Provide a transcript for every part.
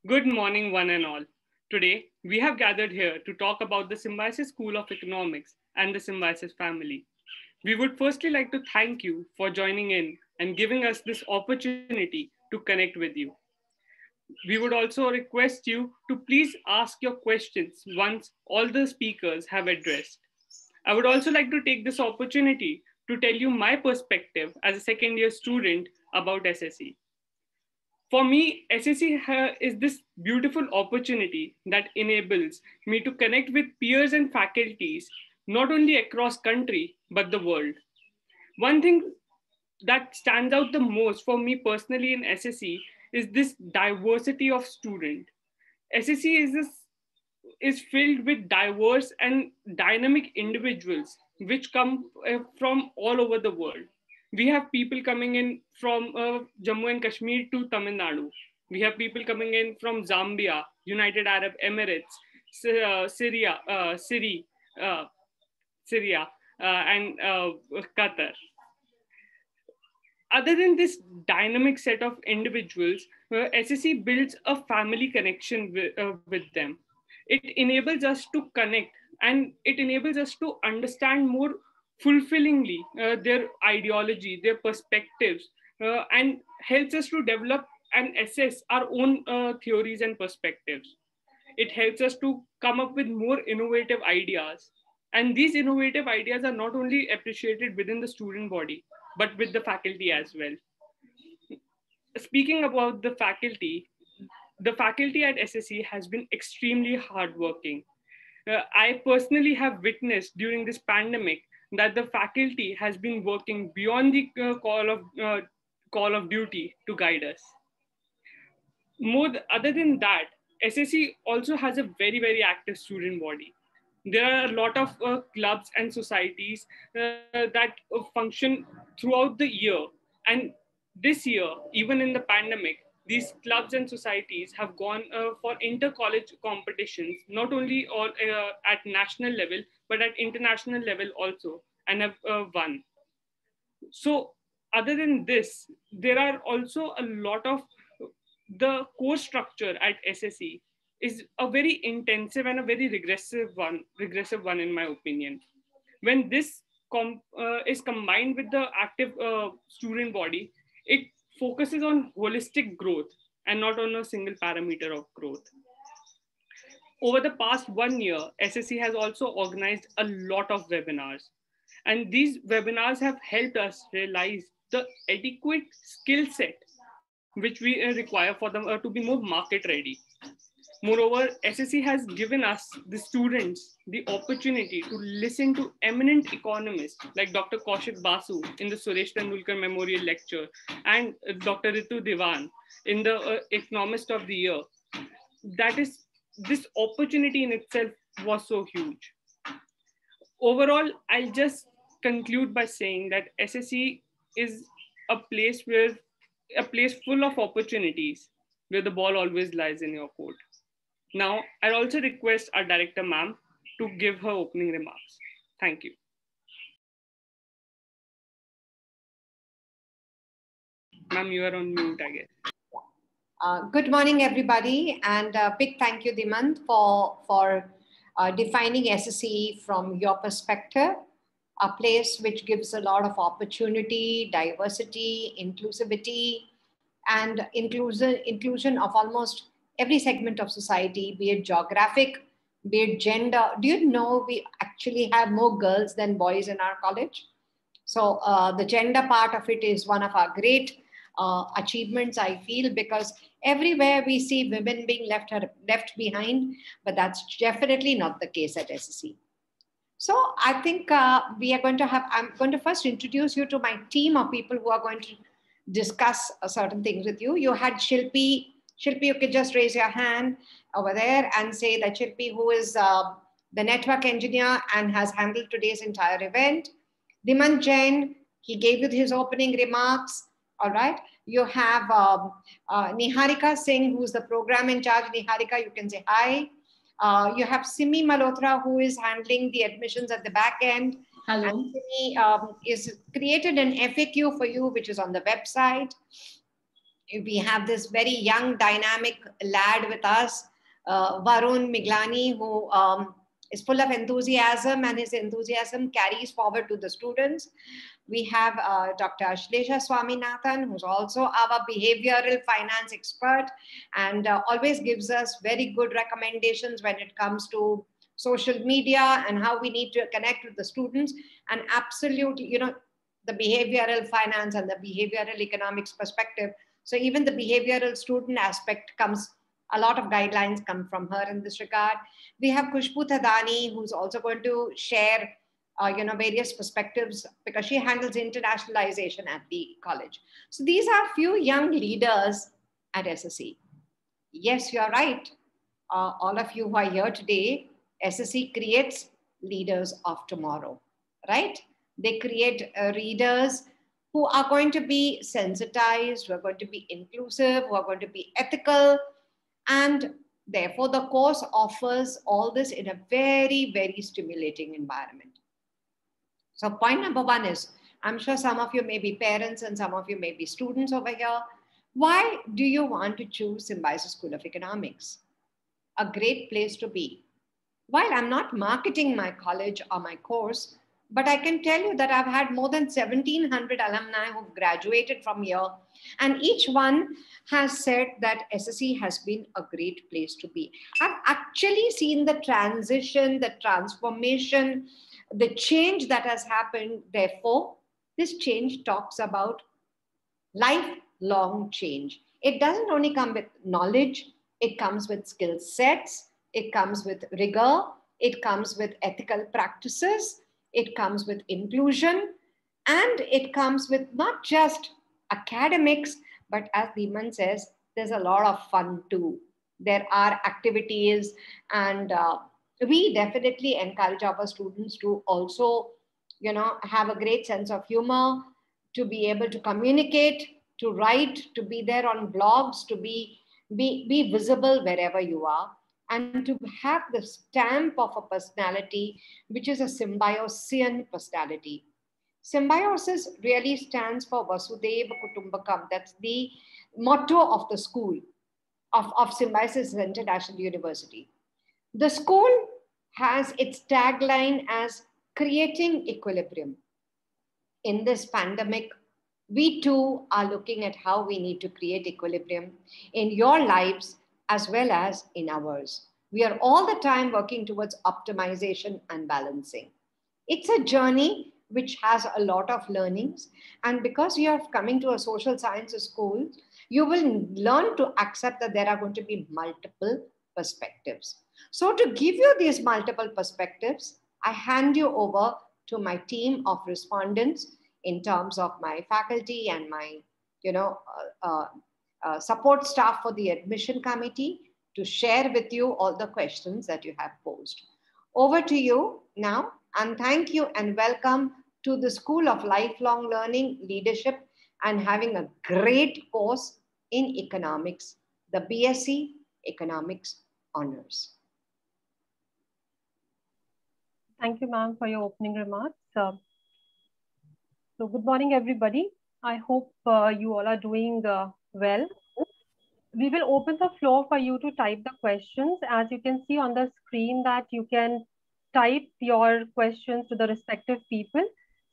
Good morning, one and all. Today, we have gathered here to talk about the Symbiosis School of Economics and the Symbiosis family. We would firstly like to thank you for joining in and giving us this opportunity to connect with you. We would also request you to please ask your questions once all the speakers have addressed. I would also like to take this opportunity to tell you my perspective as a second year student about SSE. For me, SSE is this beautiful opportunity that enables me to connect with peers and faculties, not only across country, but the world. One thing that stands out the most for me personally in SSE is this diversity of student. SSE is filled with diverse and dynamic individuals which come from all over the world. We have people coming in from Jammu and Kashmir to Tamil Nadu. We have people coming in from Zambia, United Arab Emirates, uh, Syria, and Qatar. Other than this dynamic set of individuals, SSE builds a family connection with them. It enables us to connect and it enables us to understand more fulfillingly their ideology, their perspectives, and helps us to develop and assess our own theories and perspectives. It helps us to come up with more innovative ideas. And these innovative ideas are not only appreciated within the student body, but with the faculty as well. Speaking about the faculty at SSE has been extremely hardworking. I personally have witnessed during this pandemic that the faculty has been working beyond the call of duty to guide us. Other than that, SSE also has a very active student body. There are a lot of clubs and societies that function throughout the year. And this year, even in the pandemic, these clubs and societies have gone for inter-college competitions, not only at national level, but at international level also, and have won. So other than this, there are also a lot of the course structure at SSE is a very intensive and a very regressive one in my opinion. When this is combined with the active student body, it focuses on holistic growth and not on a single parameter of growth. Over the past 1 year, SSE has also organized a lot of webinars. And these webinars have helped us realize the adequate skill set which we require for them to be more market ready. Moreover, SSE has given us, the students, the opportunity to listen to eminent economists like Dr. Kaushik Basu in the Suresh Tendulkar Memorial Lecture and Dr. Ritu Diwan in the Economist of the Year. That is, this opportunity in itself was so huge. Overall, I'll just conclude by saying that SSE is a place full of opportunities where the ball always lies in your court. Now, I'll also request our director, ma'am, to give her opening remarks. Thank you. Ma'am, you are on mute, I guess. Good morning, everybody, and a big thank you, Dimant, for defining SSE from your perspective, a place which gives a lot of opportunity, diversity, inclusivity, and inclusion of almost every segment of society, be it geographic, be it gender. Do you know we actually have more girls than boys in our college? So the gender part of it is one of our great achievements, I feel, because everywhere we see women being left behind, but that's definitely not the case at SSE. So I think I'm going to first introduce you to my team of people who are going to discuss certain things with you. You had Shilpi. Shilpi, you could just raise your hand over there and say that Shilpi, who is the network engineer and has handled today's entire event. Dimant Jain, he gave you his opening remarks. All right. You have Niharika Singh, who's the program in charge. Niharika, you can say hi. You have Simi Malhotra, who is handling the admissions at the back end. Hello. And Simi is created an FAQ for you, which is on the website. We have this very young, dynamic lad with us, Varun Miglani, who is full of enthusiasm, and his enthusiasm carries forward to the students. We have Dr. Ashlesha Swaminathan, who's also our behavioral finance expert and always gives us very good recommendations when it comes to social media and how we need to connect with the students. And absolutely, the behavioral finance and the behavioral economics perspective. So even the behavioral student aspect comes, a lot of guidelines come from her in this regard. We have Kushbu Thadani, who's also going to share various perspectives because she handles internationalization at the college. So these are few young leaders at SSE. Yes, you're right. All of you who are here today, SSE creates leaders of tomorrow, right? They create readers who are going to be sensitized, who are going to be inclusive, who are going to be ethical, and therefore the course offers all this in a very, very stimulating environment. So point number one is, I'm sure some of you may be parents and some of you may be students over here. Why do you want to choose Symbiosis School of Economics? A great place to be. While I'm not marketing my college or my course, but I can tell you that I've had more than 1,700 alumni who've graduated from here, and each one has said that SSE has been a great place to be. I've actually seen the transition, the transformation, the change that has happened. Therefore, this change talks about lifelong change. It doesn't only come with knowledge, it comes with skill sets, it comes with rigor, it comes with ethical practices, it comes with inclusion, and it comes with not just academics, but as Dhiman says, there's a lot of fun too. There are activities, and we definitely encourage our students to also, have a great sense of humor, to be able to communicate, to write, to be there on blogs, to be visible wherever you are, and to have the stamp of a personality, which is a symbiosian personality. Symbiosis really stands for Vasudeva Kutumbakam. That's the motto of the school of Symbiosis International University. The school has its tagline as creating equilibrium. In this pandemic, we too are looking at how we need to create equilibrium in your lives as well as in ours. We are all the time working towards optimization and balancing. It's a journey which has a lot of learnings. And because you are coming to a social sciences school, you will learn to accept that there are going to be multiple perspectives. So, to give you these multiple perspectives, I hand you over to my team of respondents in terms of my faculty and my, support staff for the admission committee to share with you all the questions that you have posed. Over to you now, and thank you and welcome to the School of Lifelong Learning, Leadership, and having a great course in economics, the BSc Economics Honors. Thank you, ma'am, for your opening remarks. So good morning, everybody. I hope you all are doing well. We will open the floor for you to type the questions. As you can see on the screen that you can type your questions to the respective people.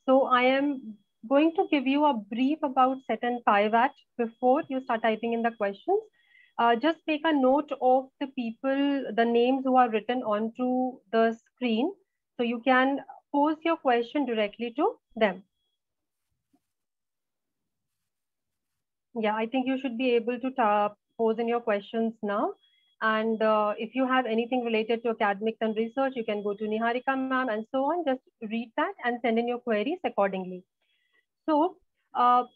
So I am going to give you a brief about SET and PIVAT before you start typing in the questions. Just make a note of the people, the names who are written onto the screen. So you can pose your question directly to them. Yeah, I think you should be able to pose in your questions now. And if you have anything related to academics and research, you can go to Niharika ma'am and so on. Just read that and send in your queries accordingly. So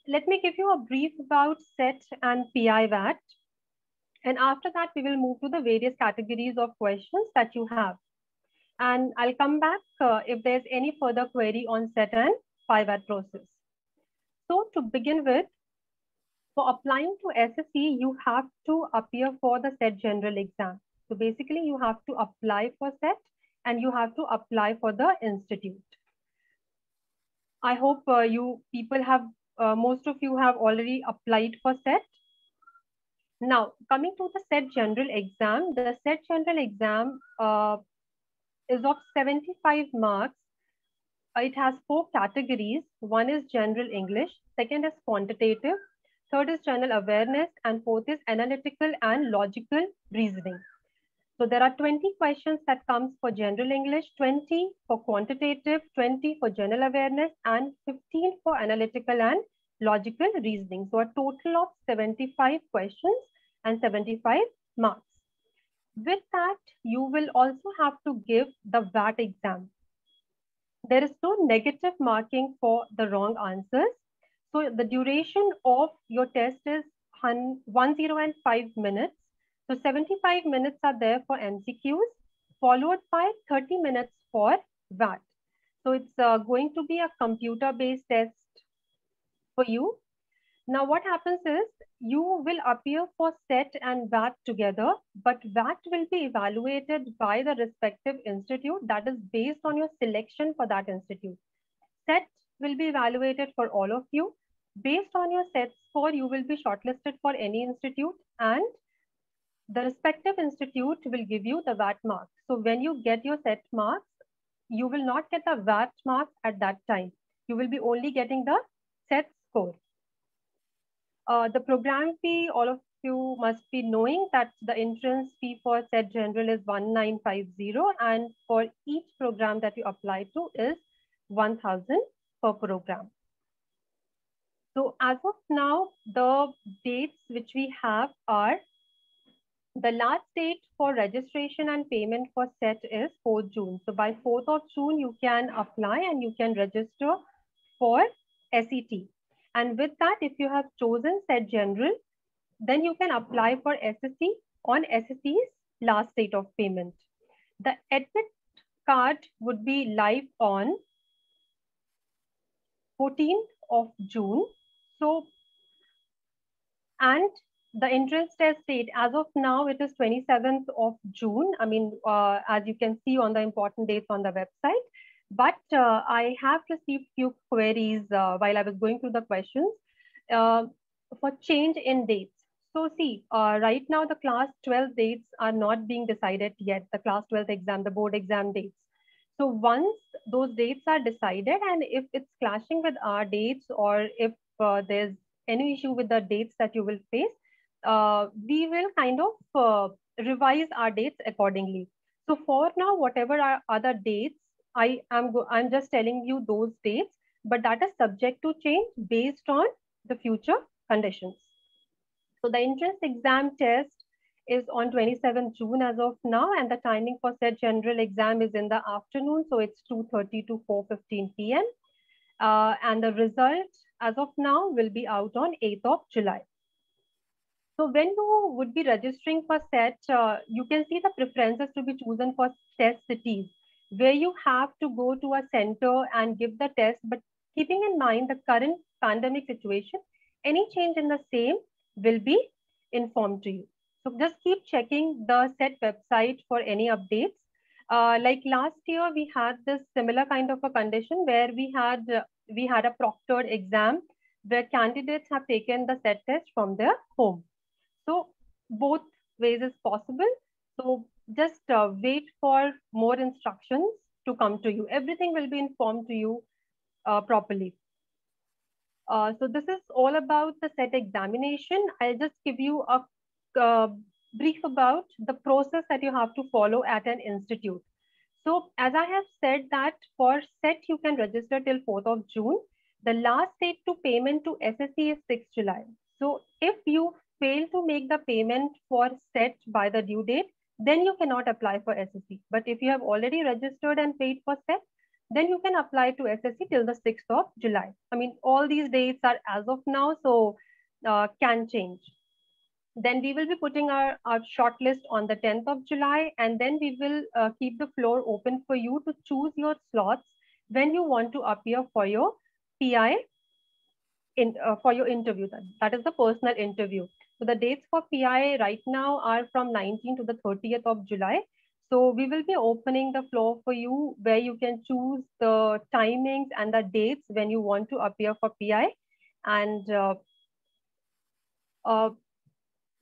let me give you a brief about SET and PIVAT. And after that, we will move to the various categories of questions that you have. And I'll come back if there's any further query on SET and PIVAT process. So to begin with, for applying to SSE, you have to appear for the SET general exam. So basically, you have to apply for SET and you have to apply for the institute. I hope you people have, most of you have already applied for SET. Now, coming to the SET General exam, the SET General exam is of 75 marks. It has 4 categories. One is General English, second is Quantitative, third is General Awareness, and fourth is Analytical and Logical Reasoning. So there are 20 questions that comes for General English, 20 for Quantitative, 20 for General Awareness, and 15 for Analytical and Logical Reasoning. So a total of 75 questions and 75 marks. With that, you will also have to give the VAT exam. There is no negative marking for the wrong answers. So the duration of your test is 105 minutes. So 75 minutes are there for MCQs, followed by 30 minutes for VAT. So it's going to be a computer-based test for you. Now what happens is you will appear for SET and VAT together, but VAT will be evaluated by the respective institute that is based on your selection for that institute. SET will be evaluated for all of you. Based on your SET score, you will be shortlisted for any institute and the respective institute will give you the VAT marks. So when you get your SET marks, you will not get the VAT marks at that time. You will be only getting the SET score. The program fee, all of you must be knowing that the entrance fee for SET General is 1950 and for each program that you apply to is 1000 per program. So as of now, the dates which we have are the last date for registration and payment for SET is 4th June. So by 4th of June, you can apply and you can register for SET. And with that, if you have chosen SET General, then you can apply for SSC on SSC's last date of payment. The admit card would be live on 14th of June. So, and the entrance test date, as of now, it is 27th of June. I mean, as you can see on the important dates on the website. But I have received few queries while I was going through the questions for change in dates. So see, right now the class 12 dates are not being decided yet, the class 12 exam, the board exam dates. So once those dates are decided and if it's clashing with our dates or if there's any issue with the dates that you will face, we will kind of revise our dates accordingly. So for now, whatever are other dates, I'm just telling you those dates, but that is subject to change based on the future conditions. So the entrance exam test is on 27th June as of now, and the timing for SET General exam is in the afternoon, so it's 2:30 to 4:15 p.m. And the result as of now will be out on 8th of July. So when you would be registering for SET, you can see the preferences to be chosen for test cities, where you have to go to a center and give the test. But keeping in mind the current pandemic situation, any change in the same will be informed to you. So just keep checking the SET website for any updates. Like last year, we had this similar kind of a condition where we had a proctored exam where candidates have taken the SET test from their home. So both ways is possible. So just wait for more instructions to come to you. Everything will be informed to you properly. So this is all about the SET examination. I'll just give you a brief about the process that you have to follow at an institute. So as I have said that for SET, you can register till 4th of June. The last date to payment to SSC is 6th July. So if you fail to make the payment for SET by the due date, then you cannot apply for SSC. But if you have already registered and paid for SET, then you can apply to SSC till the 6th of July. I mean, all these dates are as of now, so can change. Then we will be putting our shortlist on the 10th of July, and then we will keep the floor open for you to choose your slots when you want to appear for your PI for your interview. That is the personal interview. So the dates for PI right now are from 19th to the 30th of July. So we will be opening the floor for you where you can choose the timings and the dates when you want to appear for PI. And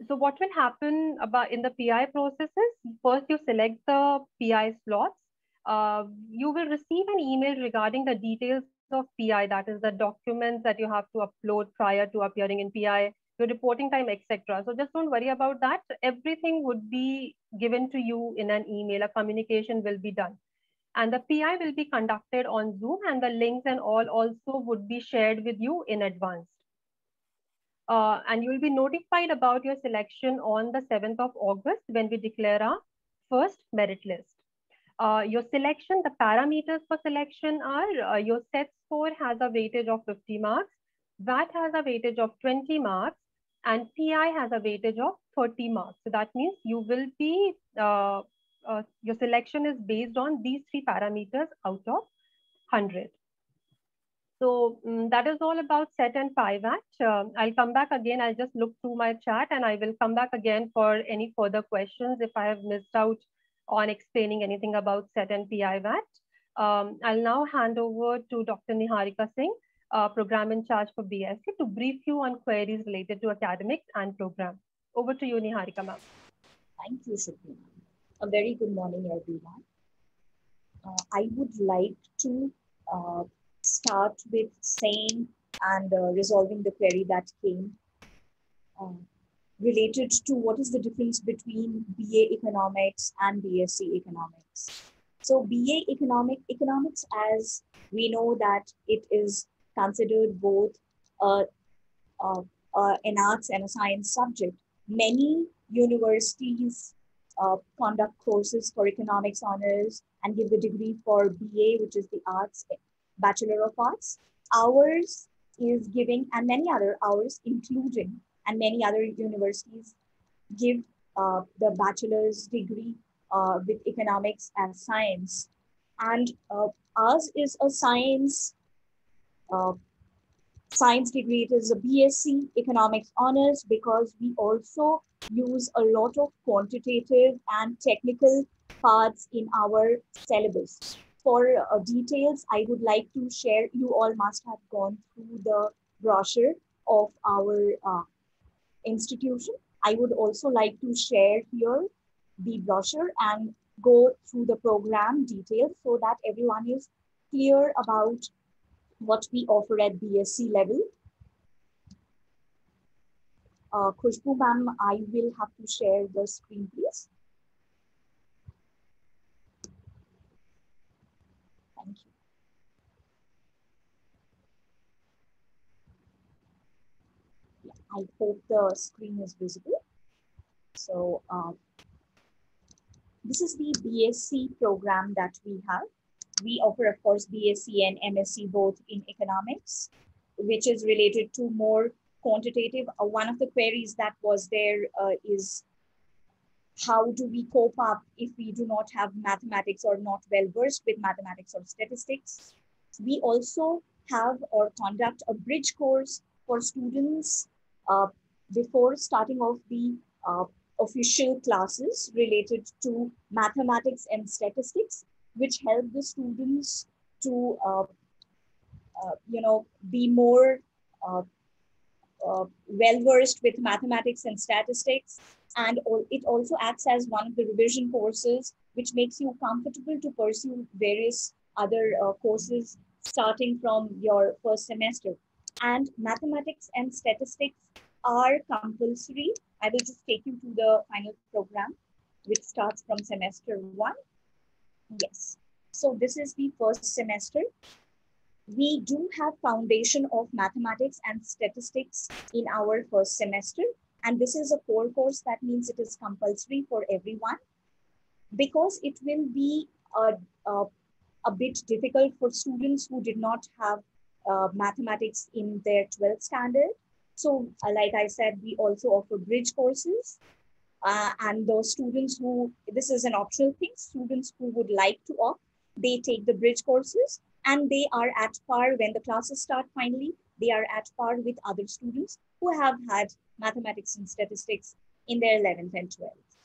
So what will happen about in the PI process is, first you select the PI slots. You will receive an email regarding the details of PI, that is the documents that you have to upload prior to appearing in PI, your reporting time, etc. So just don't worry about that. Everything would be given to you in an email. A communication will be done. And the PI will be conducted on Zoom, and the links and all also would be shared with you in advance. And you will be notified about your selection on the 7th of August when we declare our first merit list. Your selection, the parameters for selection are your set score has a weightage of 50 marks, VAT has a weightage of 20 marks, and PI has a weightage of 30 marks. So that means you will be, your selection is based on these three parameters out of 100. So that is all about set and pivot. I'll come back again. I'll just look through my chat and I will come back again for any further questions if I have missed out on explaining anything about set and pivot. I'll now hand over to Dr. Niharika Singh, program in charge for BSc, to brief you on queries related to academics and program. Over to you, Niharika ma'am. Thank you, Shukri. A very good morning, everyone. I would like to start with saying and resolving the query that came related to what is the difference between BA Economics and BSc Economics. So BA Economics, as we know that it is considered both an arts and a science subject. Many universities conduct courses for economics honors and give the degree for BA, which is the arts, Bachelor of Arts. Ours is giving, and many other ours, including, and many other universities give the bachelor's degree with economics and science. And ours is a science degree. It is a BSc Economics Honors because we also use a lot of quantitative and technical parts in our syllabus. For details, I would like to share, you all must have gone through the brochure of our institution. I would also like to share here the brochure and go through the program details so that everyone is clear about what we offer at BSc level. Khushbu ma'am, I will have to share the screen, please. Thank you. Yeah, I hope the screen is visible. So this is the BSc program that we have. We offer, of course, BSc and MSc both in economics, which is related to more quantitative. One of the queries that was there is how do we cope up if we do not have mathematics or not well versed with mathematics or statistics. We also have or conduct a bridge course for students before starting off the official classes related to mathematics and statistics, which help the students to be more well-versed with mathematics and statistics. And it also acts as one of the revision courses, which makes you comfortable to pursue various other courses starting from your first semester. And mathematics and statistics are compulsory. I will just take you to the final program, which starts from semester 1. Yes. So this is the first semester. We do have foundation of mathematics and statistics in our first semester. And this is a core course. That means it is compulsory for everyone because it will be a bit difficult for students who did not have mathematics in their 12th standard. So like I said, we also offer bridge courses. And those students who, this is an optional thing, students who would like to opt, they take the bridge courses and they are at par when the classes start finally, they are at par with other students who have had mathematics and statistics in their 11th and 12th.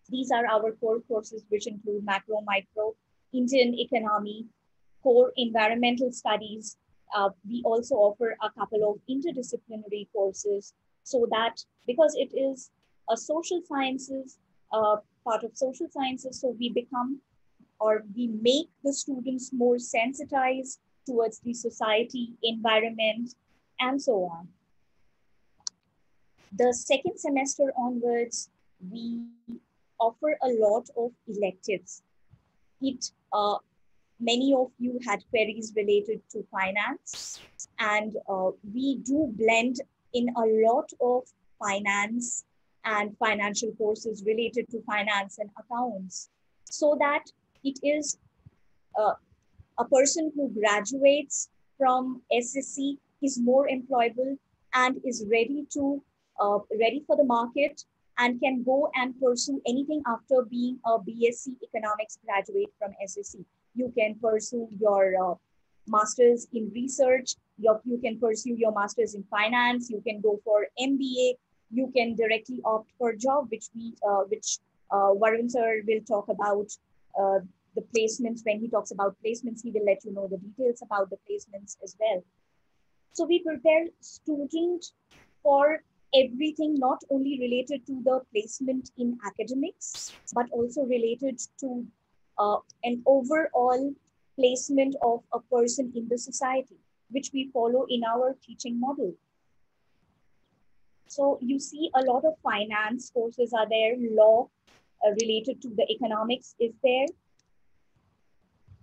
These are our core courses, which include macro, micro, Indian economy, core environmental studies. We also offer a couple of interdisciplinary courses so that because it is a social sciences, part of social sciences, so we become or we make the students more sensitized towards the society, environment, and so on. The second semester onwards, we offer a lot of electives. It Many of you had queries related to finance, and we do blend in a lot of finance and financial courses related to finance and accounts, so that it is uh, a person who graduates from SSC is more employable and is ready for the market and can go and pursue anything after being a BSc economics graduate from SSC. You can pursue your master's in research. You can pursue your master's in finance. You can go for MBA. You can directly opt for job, which Varun sir will talk about uh, the placements. When he talks about placements, he will let you know the details about the placements as well. So we prepare students for everything, not only related to the placement in academics, but also related to an overall placement of a person in the society, which we follow in our teaching model. So you see a lot of finance courses are there, law related to the economics is there.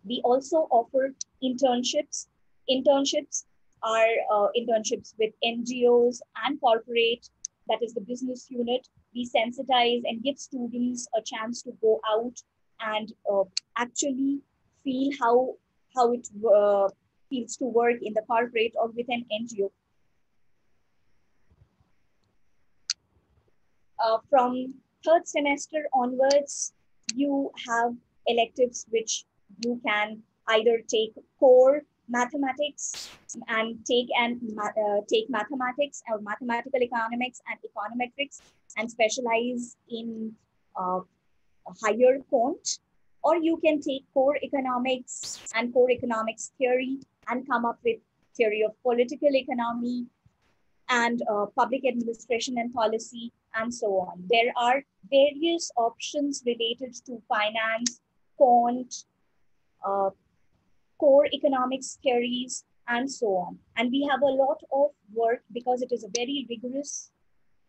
We also offer internships. Internships are internships with NGOs and corporate, that is the business unit. We sensitize and give students a chance to go out and actually feel how it feels to work in the corporate or with an NGO. From third semester onwards, you have electives which you can either take core mathematics and take mathematics or mathematical economics and econometrics and specialize in higher quant, or you can take core economics and core economics theory and come up with theory of political economy and public administration and policy, and so on. There are various options related to finance, quant, uh, core economics theories, and so on. And we have a lot of work because it is a very rigorous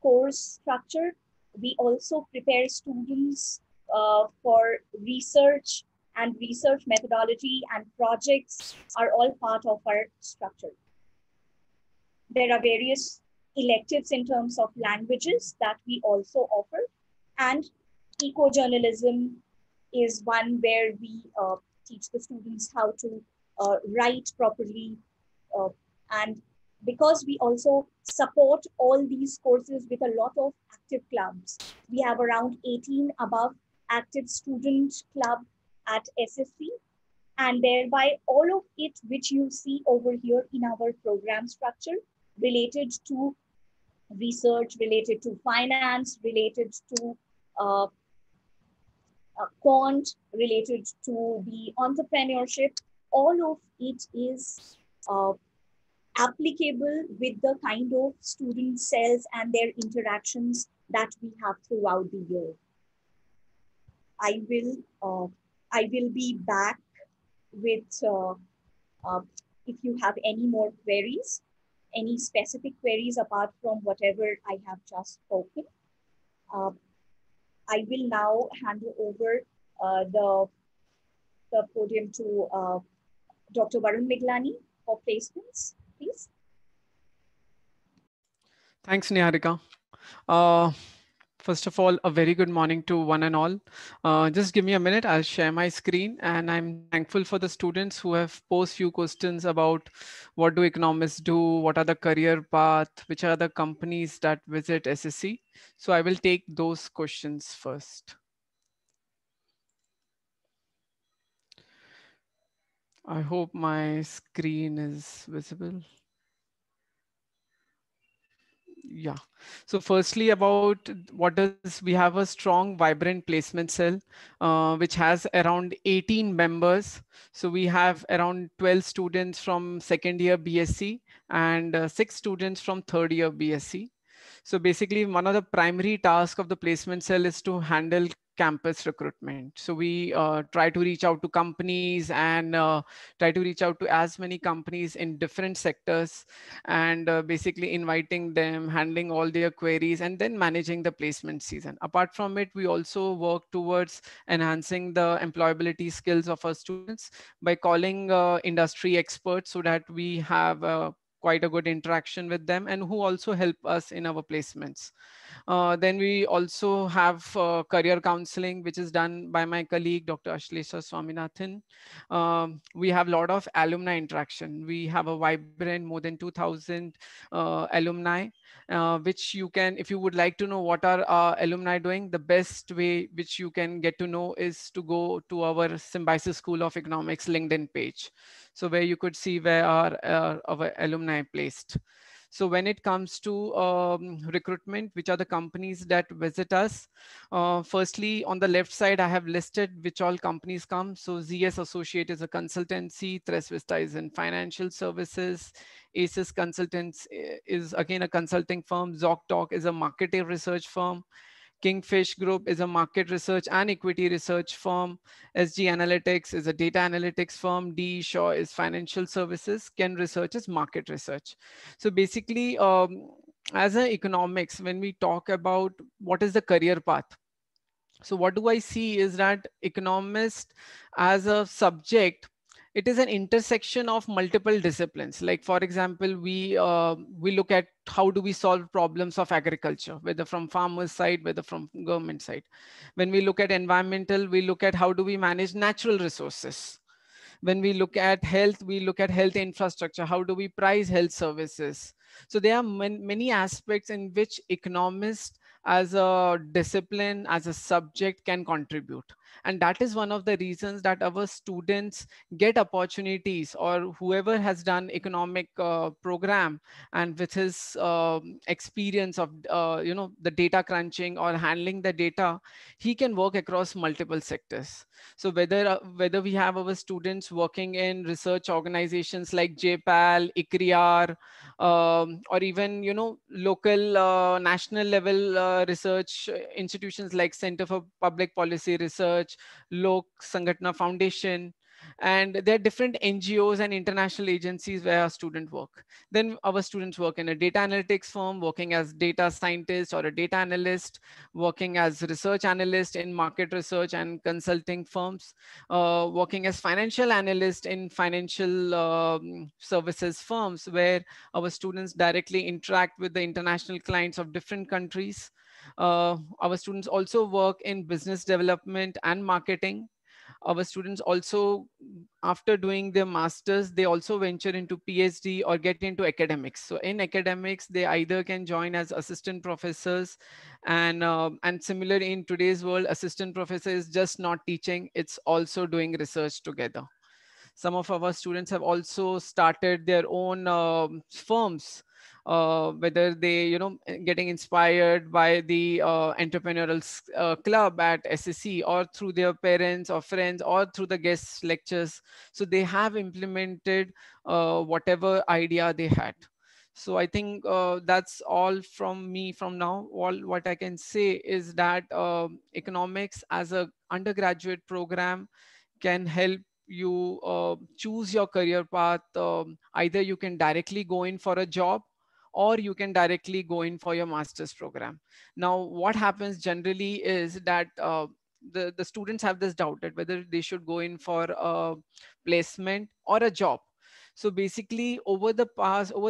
course structure. We also prepare students for research, and research methodology and projects are all part of our structure. There are various electives in terms of languages that we also offer. And eco-journalism is one where we teach the students how to write properly. And because we also support all these courses with a lot of active clubs, we have around 18 above active student club at SSC. And thereby all of it, which you see over here in our program structure, related to research, related to finance, related to quant, related to the entrepreneurship, all of it is applicable with the kind of student cells and their interactions that we have throughout the year. I will be back with if you have any more queries, any specific queries apart from whatever I have just spoken. I will now hand over the podium to Dr. Varun Miglani for placements, please. Thanks, Niharika. First of all, a very good morning to one and all. Just give me a minute, I'll share my screen, and I'm thankful for the students who have posed few questions about what do economists do, what are the career path, which are the companies that visit SSC. So I will take those questions first. I hope my screen is visible. Yeah. So firstly, about what does we have a strong, vibrant placement cell, which has around 18 members. So we have around 12 students from second year BSc and 6 students from third year BSc. So basically, one of the primary tasks of the placement cell is to handle campus recruitment. So we try to reach out to companies and try to reach out to as many companies in different sectors, and basically inviting them, handling all their queries, and then managing the placement season. Apart from it, we also work towards enhancing the employability skills of our students by calling industry experts, so that we have quite a good interaction with them, and who also help us in our placements. Then we also have career counseling, which is done by my colleague, Dr. Ashlesha Swaminathan. We have a lot of alumni interaction. We have a vibrant more than 2,000 alumni, which you can, if you would like to know what are our alumni doing, the best way which you can get to know is to go to our Symbiosis School of Economics LinkedIn page. So where you could see where our alumni placed. So when it comes to recruitment, which are the companies that visit us? Firstly, on the left side, I have listed which all companies come. So ZS Associate is a consultancy, Tres Vista is in financial services, ACES Consultants is again a consulting firm, ZocTalk is a marketing research firm, Kingfish Group is a market research and equity research firm. SG Analytics is a data analytics firm. D Shaw is financial services. Ken Research is market research. So basically, as an economics, when we talk about what is the career path, so what do I see is that economist as a subject, it is an intersection of multiple disciplines. Like for example, we look at how do we solve problems of agriculture, whether from farmers side, whether from government side. When we look at environmental, we look at how do we manage natural resources. When we look at health, we look at health infrastructure. How do we price health services? So there are many aspects in which economists as a discipline, as a subject can contribute. And that is one of the reasons that our students get opportunities, or whoever has done economic program and with his experience of the data crunching or handling the data, he can work across multiple sectors. So whether we have our students working in research organizations like JPAL, ICRIAR, or even local national level research institutions like Center for Public Policy Research, Lok Sangatna Foundation, and there are different NGOs and international agencies where our students work. Then our students work in a data analytics firm, working as data scientist or a data analyst, working as research analyst in market research and consulting firms, working as financial analyst in financial services firms, where our students directly interact with the international clients of different countries. Our students also work in business development and marketing. Our students also, after doing their masters, they also venture into PhD or get into academics. So in academics, they either can join as assistant professors, and similarly in today's world, assistant professor is just not teaching, it's also doing research together. Some of our students have also started their own firms, whether they getting inspired by the entrepreneurial club at SSC, or through their parents or friends, or through the guest lectures. So they have implemented whatever idea they had. So I think that's all from me from now. All what I can say is that economics as a undergraduate program can help you choose your career path. Either you can directly go in for a job, or you can directly go in for your master's program. Now, what happens generally is that the students have this doubt that whether they should go in for a placement or a job. So basically, over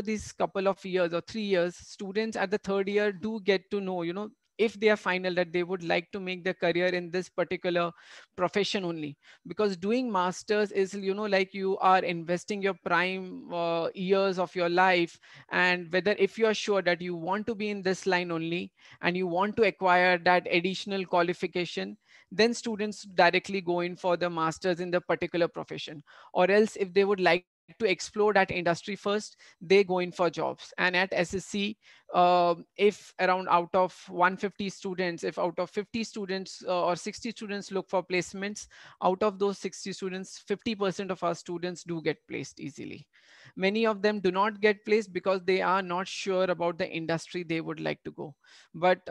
these couple of years or 3 years, students at the third year do get to know, if they are final, that they would like to make their career in this particular profession only. Because doing masters is, like you are investing your prime years of your life, and whether if you are sure that you want to be in this line only, and you want to acquire that additional qualification, then students directly go in for the masters in the particular profession. Or else, if they would like to like to explore that industry first, they go in for jobs. And at SSC, if around out of 150 students, if out of 50 students or 60 students look for placements, out of those 60 students, 50% of our students do get placed easily. Many of them do not get placed because they are not sure about the industry they would like to go. But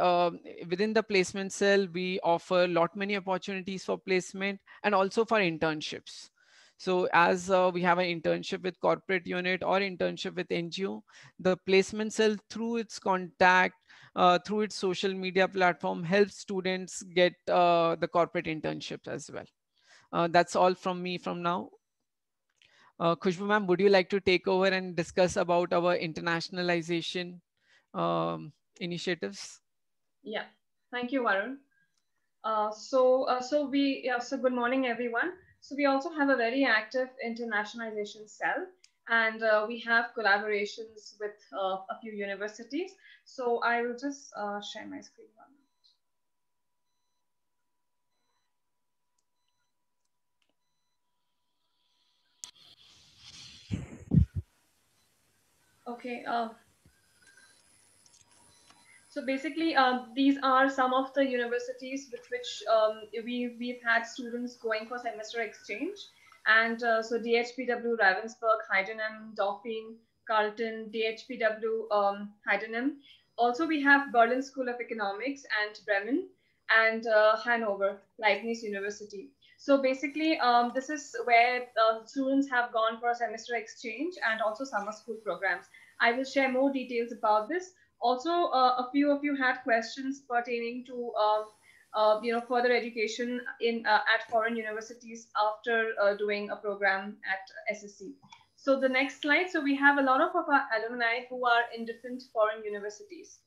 within the placement cell, we offer lot many opportunities for placement and also for internships. So as we have an internship with corporate unit or internship with NGO, the placement cell through its contact, through its social media platform helps students get the corporate internships as well. That's all from me from now. Khushbu ma'am, would you like to take over and discuss about our internationalization initiatives? Yeah, thank you, Varun. So good morning, everyone. So we also have a very active internationalization cell, and we have collaborations with a few universities. So I will just share my screen. Okay. So basically, these are some of the universities with which we've had students going for semester exchange. And so DHPW, Ravensburg, Heidenheim, Dauphine, Carleton, DHPW, Heidenheim. Also, we have Berlin School of Economics and Bremen and Hanover, Leibniz University. So basically, this is where students have gone for a semester exchange and also summer school programs. I will share more details about this. Also, a few of you had questions pertaining to further education in at foreign universities after doing a program at SSC. So the next slide. So we have a lot of our alumni who are in different foreign universities.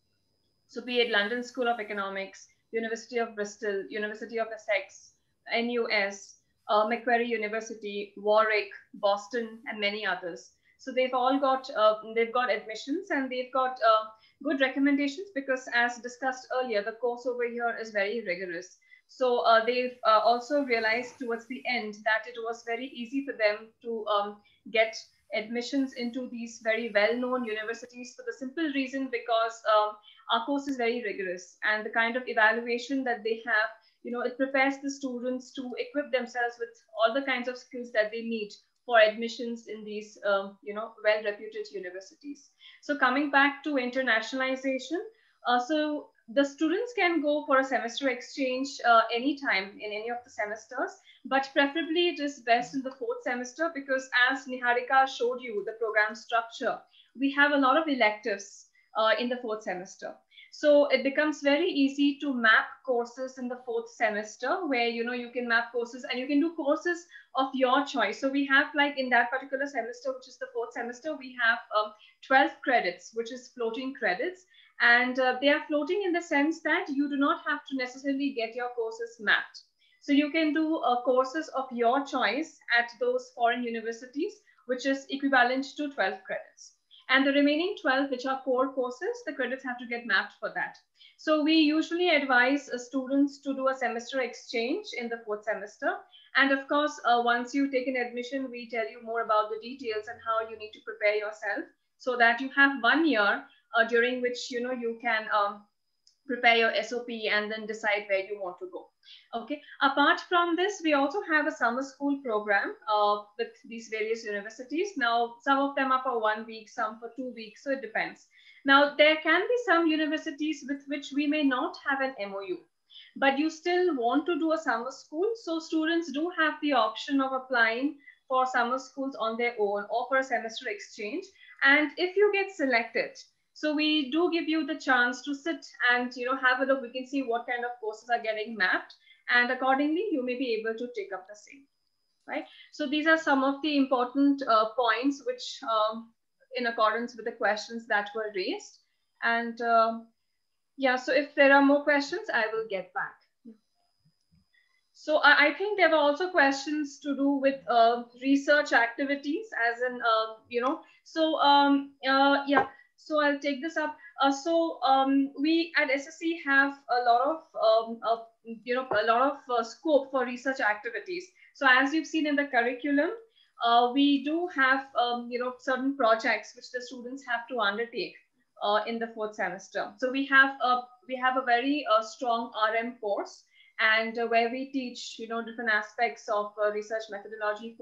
So be it London School of Economics, University of Bristol, University of Essex, NUS, Macquarie University, Warwick, Boston, and many others. So they've all got admissions, and they've got good recommendations because, as discussed earlier, the course over here is very rigorous. So they've also realized towards the end that it was very easy for them to get admissions into these very well-known universities for the simple reason because our course is very rigorous, and the kind of evaluation that they have, it prepares the students to equip themselves with all the kinds of skills that they need for admissions in these, well-reputed universities. So coming back to internationalization, so the students can go for a semester exchange anytime in any of the semesters, but preferably it is best in the fourth semester because, as Niharika showed you the program structure, we have a lot of electives in the fourth semester. So it becomes very easy to map courses in the fourth semester where, you can map courses and you can do courses of your choice. So we have, like, in that particular semester, which is the fourth semester, we have 12 credits, which is floating credits. And they are floating in the sense that you do not have to necessarily get your courses mapped. So you can do courses of your choice at those foreign universities, which is equivalent to 12 credits. And the remaining 12, which are core courses, the credits have to get mapped for that. So we usually advise students to do a semester exchange in the fourth semester. And of course, once you take an admission, we tell you more about the details and how you need to prepare yourself so that you have 1 year during which, you can prepare your SOP and then decide where you want to go. Okay. Apart from this, we also have a summer school program with these various universities. Now, some of them are for 1 week, some for 2 weeks, so it depends. Now, there can be some universities with which we may not have an MOU, but you still want to do a summer school. So students do have the option of applying for summer schools on their own or for a semester exchange. And if you get selected, so we do give you the chance to sit and have a look. We can see what kind of courses are getting mapped, and accordingly you may be able to take up the same. Right. So these are some of the important points which, in accordance with the questions that were raised. And yeah, so if there are more questions, I will get back. So I think there were also questions to do with research activities, as in yeah. So I'll take this up. We at SSC have a lot of scope for research activities. So as you've seen in the curriculum, we do have certain projects which the students have to undertake in the fourth semester. So we have a very strong RM course, and where we teach different aspects of research methodology,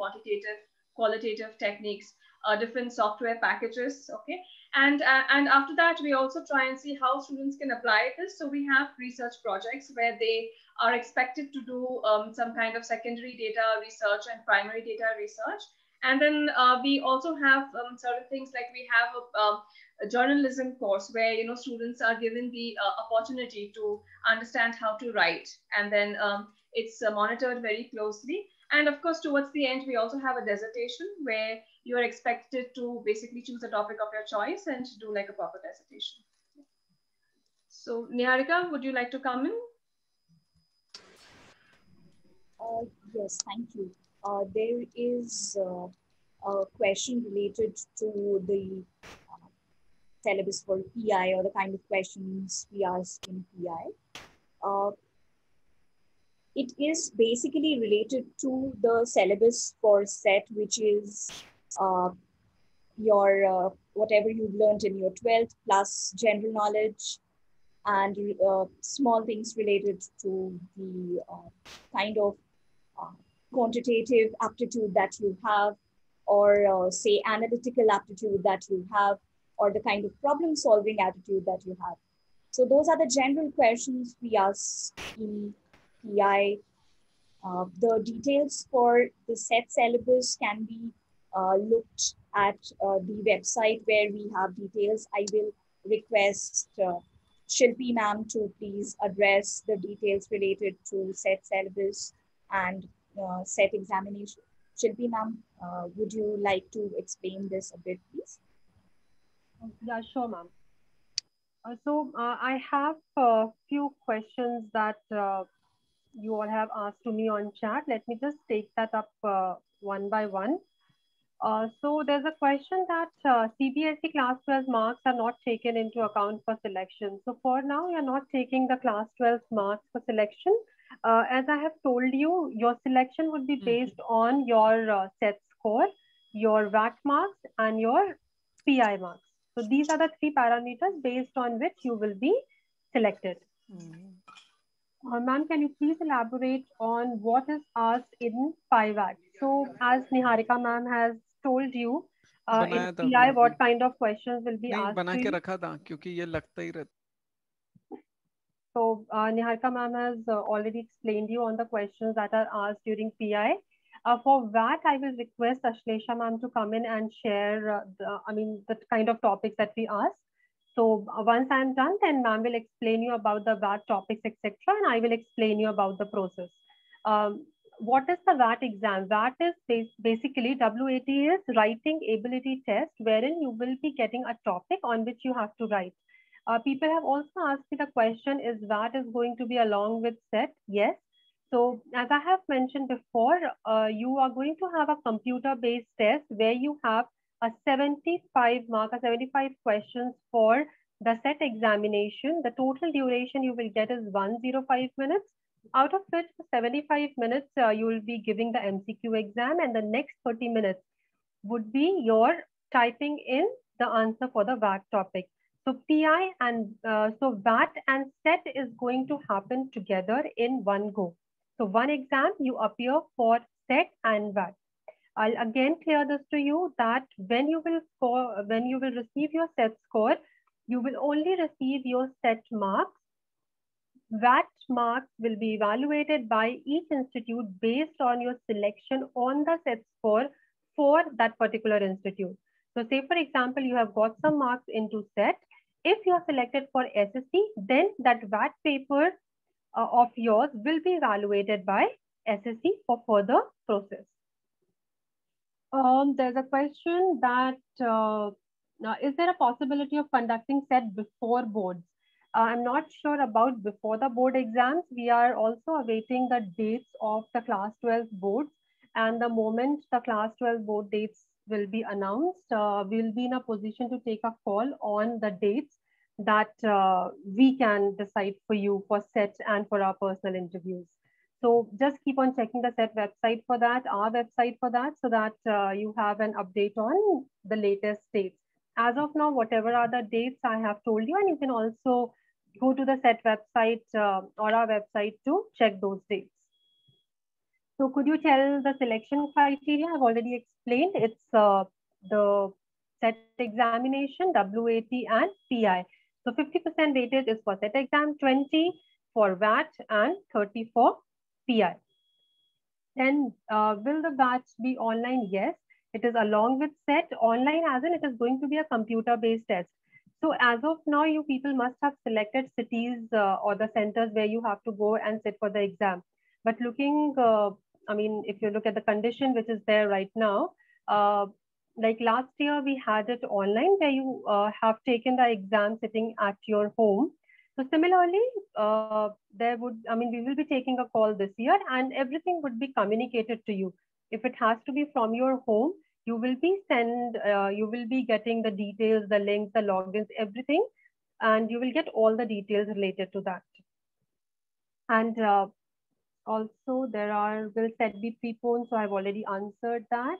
qualitative techniques, different software packages. Okay, and after that we also try and see how students can apply this. So we have research projects where they are expected to do some kind of secondary data research and primary data research. And then we also have certain things like we have a journalism course where students are given the opportunity to understand how to write, and then it's monitored very closely. And of course, towards the end, we also have a dissertation where you are expected to basically choose a topic of your choice and do like a proper dissertation. So Niharika, would you like to come in? Yes, thank you. There is a question related to the syllabus for PI, or the kind of questions we ask in PI. It is basically related to the syllabus for SET, which is your whatever you've learned in your 12th plus general knowledge, and small things related to the kind of quantitative aptitude that you have, or say analytical aptitude that you have, or the kind of problem solving attitude that you have. So those are the general questions we ask in PI. The details for the SET syllabus can be looked at the website where we have details. I will request Shilpi ma'am to please address the details related to SET syllabus and SET examination. Shilpi ma'am, would you like to explain this a bit, please? Yeah, sure, ma'am. I have a few questions that you all have asked to me on chat. Let me just take that up one by one. So there's a question that CBSE class 12 marks are not taken into account for selection. So for now, you're not taking the class 12 marks for selection. As I have told you, your selection would be based on your SET score, your VAT marks, and your PI marks. So these are the three parameters based on which you will be selected. Ma'am, can you please elaborate on what is asked in PIVAT? So as Niharika ma'am has told you, in PI, what kind of questions will be asked to you? So Niharika ma'am has already explained you on the questions that are asked during PI. For VAT, I will request Ashlesha ma'am to come in and share the kind of topics that we ask. So once I'm done, then ma'am will explain you about the VAT topics, etc. And I will explain you about the process. What is the VAT exam? VAT is basically, WAT is writing ability test, wherein you will be getting a topic on which you have to write. People have also asked me the question, is VAT is going to be along with SET? Yes. So as I have mentioned before, you are going to have a computer-based test where you have a 75 questions for the SET examination. The total duration you will get is 105 minutes, out of which for 75 minutes you will be giving the MCQ exam, and the next 30 minutes would be your typing in the answer for the VAT topic. So PI and so VAT and SET is going to happen together in one go. So one exam you appear for SET and VAT. I'll again clear this to you that when you will receive your SET score, you will only receive your SET marks. VAT marks will be evaluated by each institute based on your selection on the SET score for that particular institute. So say for example, you have got some marks into SET. If you are selected for SSC, then that VAT paper of yours will be evaluated by SSC for further process. There's a question that is there a possibility of conducting SET before boards? I'm not sure about before the board exams. We are also awaiting the dates of the class 12 boards, and the moment the class 12 board dates will be announced, we'll be in a position to take a call on the dates that we can decide for you for SET and for our personal interviews. So just keep on checking the set website for that, our website for that, so that you have an update on the latest dates. As of now, whatever are the dates I have told you, and you can also go to the set website or our website to check those dates. So could you tell the selection criteria? I've already explained. It's the set examination, WAT and PI. So 50% weightage is for set exam, 20 for VAT and 30 for PI. Then will the batch be online? Yes, it is along with set online, as in it is going to be a computer-based test. So as of now, you people must have selected cities or the centers where you have to go and sit for the exam. But looking, I mean, if you look at the condition which is there right now, like last year we had it online where you have taken the exam sitting at your home. So similarly, there would, I mean, we will be taking a call this year and everything would be communicated to you. If it has to be from your home, you will be getting the details, the links, the logins, everything, and you will get all the details related to that. And also there are, will set be preponed? So I've already answered that.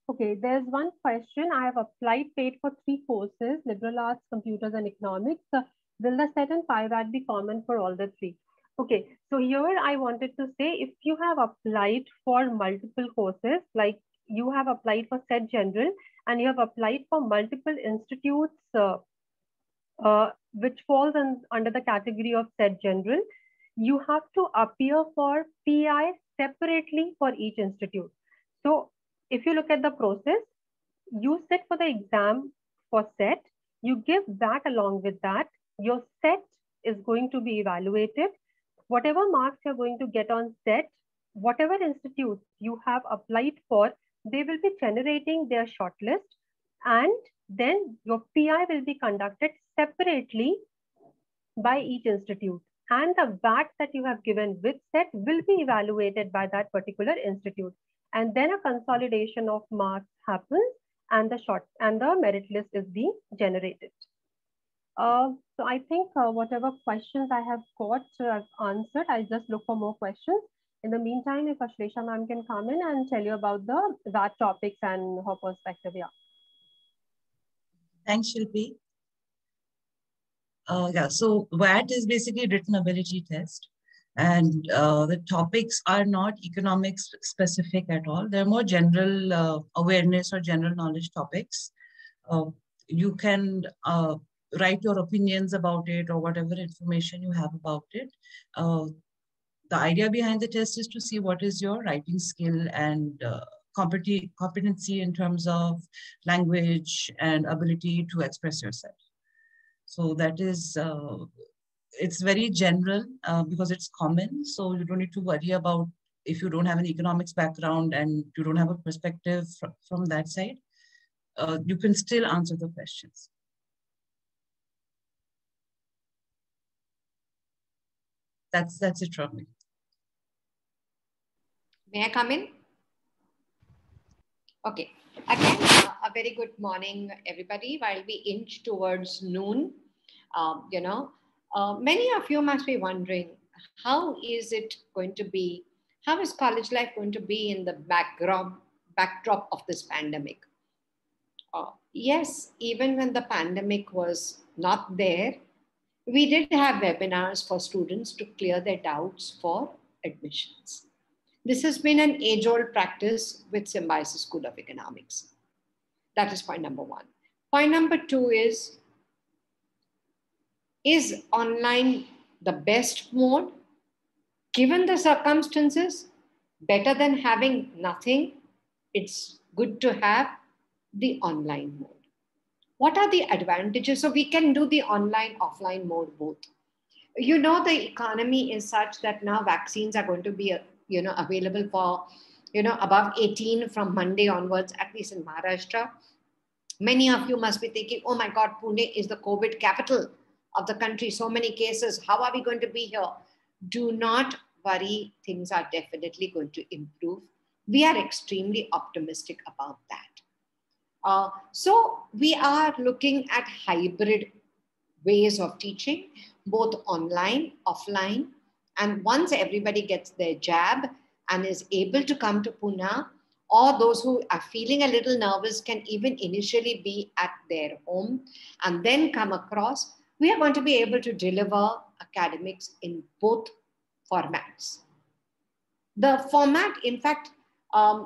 Okay, there's one question. I have applied, paid for 3 courses, liberal arts, computers, and economics. Will the set and PIVAT be common for all the 3? Okay, so here I wanted to say, if you have applied for multiple courses, like you have applied for set general and you have applied for multiple institutes, which falls under the category of set general, you have to appear for PI separately for each institute. So if you look at the process, you sit for the exam for set, you give that along with that, your set is going to be evaluated. Whatever marks you're going to get on set, whatever institute you have applied for, they will be generating their shortlist, and then your PI will be conducted separately by each institute. And the VAT that you have given with set will be evaluated by that particular institute. And then a consolidation of marks happens and the merit list is being generated. So I think whatever questions I have got, I've answered. I'll just look for more questions. In the meantime, if Ashlesha ma'am can come in and tell you about the VAT topics and her perspective, yeah. Thanks, Shilpi. Yeah, so VAT is basically written ability test. And the topics are not economics specific at all. They're more general awareness or general knowledge topics. You can write your opinions about it or whatever information you have about it. The idea behind the test is to see what is your writing skill and competency in terms of language and ability to express yourself. So that is, it's very general because it's common. So you don't need to worry about if you don't have an economics background and you don't have a perspective from that side, you can still answer the questions. That's it from me. May I come in? Okay. Again, a very good morning, everybody. While we inch towards noon, many of you must be wondering, how is it going to be? How is college life going to be in the backdrop of this pandemic? Yes, even when the pandemic was not there, we did have webinars for students to clear their doubts for admissions. This has been an age-old practice with Symbiosis School of Economics. That is point number 1. Point number 2 is online the best mode? Given the circumstances, better than having nothing, it's good to have the online mode. What are the advantages? So we can do the online, offline mode both. You know, the economy is such that now vaccines are going to be, available for, above 18 from Monday onwards, at least in Maharashtra. Many of you must be thinking, oh my God, Pune is the COVID capital of the country. So many cases. How are we going to be here? Do not worry. Things are definitely going to improve. We are extremely optimistic about that. So we are looking at hybrid ways of teaching, both online, offline. And once everybody gets their jab and is able to come to Pune, or those who are feeling a little nervous can even initially be at their home and then come across, we are going to be able to deliver academics in both formats. The format, in fact,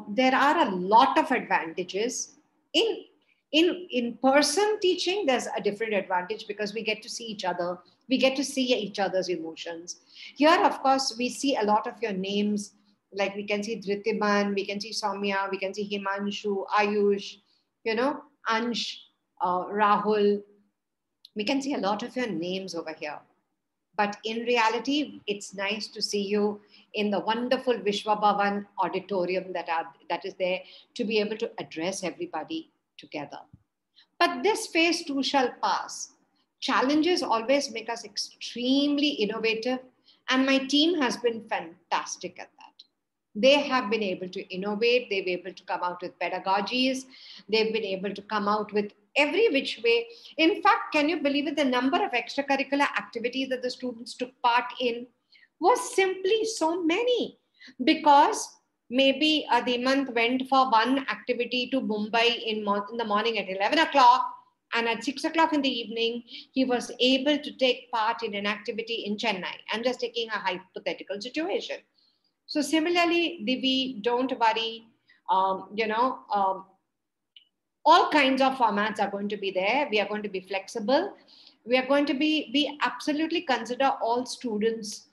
there are a lot of advantages. In, in person teaching, there's a different advantage because we get to see each other. We get to see each other's emotions. Here, of course, we see a lot of your names. Like we can see Dhritiman, we can see Soumya, we can see Himanshu, Ayush, Ansh, Rahul. We can see a lot of your names over here. But in reality, it's nice to see you in the wonderful Vishwa Bhavan auditorium that is there to be able to address everybody together. But this phase too shall pass. Challenges always make us extremely innovative, and my team has been fantastic at that. They have been able to innovate, they've been able to come out with pedagogies, they've been able to come out with every which way. In fact, can you believe it? The number of extracurricular activities that the students took part in was simply so many, because maybe Adimant went for one activity to Mumbai in the morning at 11 o'clock, and at 6 o'clock in the evening, he was able to take part in an activity in Chennai. I'm just taking a hypothetical situation. So similarly, Divi, don't worry, all kinds of formats are going to be there. We are going to be flexible. We are going to we absolutely consider all students'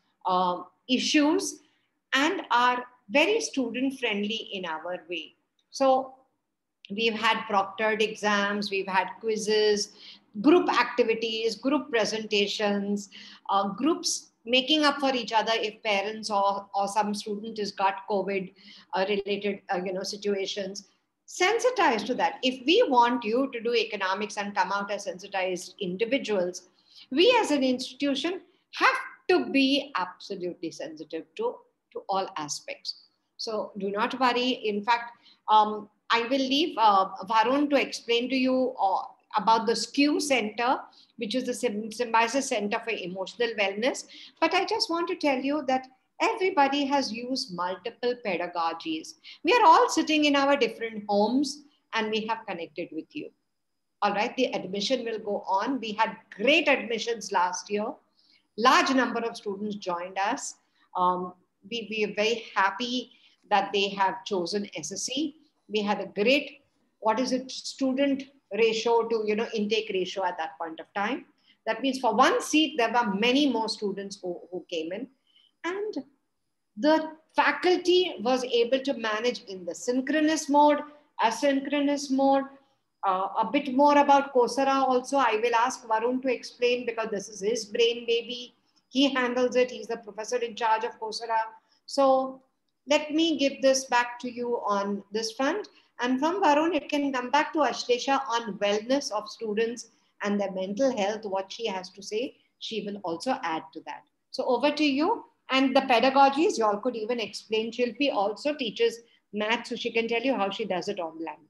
issues and are very student friendly in our way. So we've had proctored exams, we've had quizzes, group activities, group presentations, groups making up for each other if parents or some student has got COVID related situations. Sensitized to that. If we want you to do economics and come out as sensitized individuals, we as an institution have to be absolutely sensitive to all aspects. So do not worry. In fact, I will leave Varun to explain to you about the SKU Center, which is the Symbiosis Center for Emotional Wellness. But I just want to tell you that everybody has used multiple pedagogies. We are all sitting in our different homes and we have connected with you. All right, the admission will go on. We had great admissions last year. Large number of students joined us. We are very happy that they have chosen SSC. We had a great, student ratio to, intake ratio at that point of time. That means for one seat, there were many more students who came in. And the faculty was able to manage in the synchronous mode, asynchronous mode. A bit more about Coursera also, I will ask Varun to explain because this is his brain baby. He handles it. He's the professor in charge of Coursera. So let me give this back to you on this front. And from Varun, it can come back to Ashlesha on wellness of students and their mental health, what she has to say. She will also add to that. So over to you. And the pedagogies, you all could even explain. Shilpi also teaches math, so she can tell you how she does it online.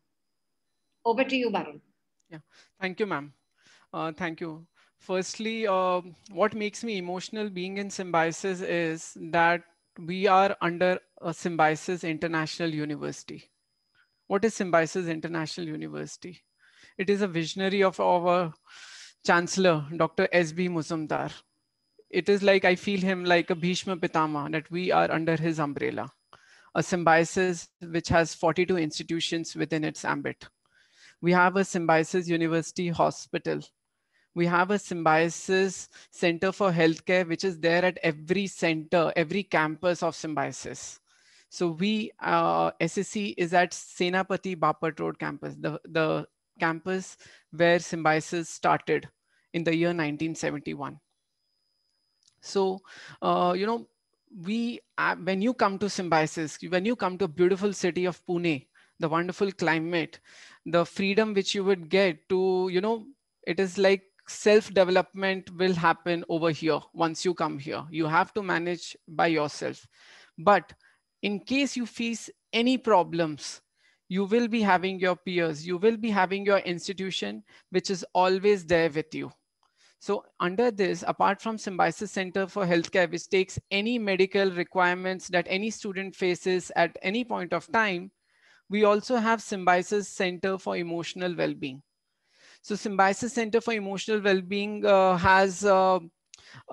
Over to you, Varun. Yeah, thank you, ma'am. Thank you. Firstly, what makes me emotional being in Symbiosis is that we are under a Symbiosis International University. What is Symbiosis International University? It is a visionary of our Chancellor, Dr. S.B. Muzumdar. It is like I feel him like a Bhishma Pitama, that we are under his umbrella. A Symbiosis which has 42 institutions within its ambit. We have a Symbiosis University Hospital. We have a Symbiosis Center for Healthcare, which is there at every center, every campus of Symbiosis. So we, SSC is at Senapati Bapat Road campus, the campus where Symbiosis started in the year 1971. So, when you come to Symbiosis, when you come to a beautiful city of Pune, the wonderful climate, the freedom which you would get to, it is like self-development will happen over here once you come here. You have to manage by yourself. But in case you face any problems, you will be having your peers, you will be having your institution, which is always there with you. So under this, apart from Symbiosis Center for Healthcare, which takes any medical requirements that any student faces at any point of time, we also have Symbiosis Center for Emotional Well-being. So Symbiosis Center for Emotional Well-being has a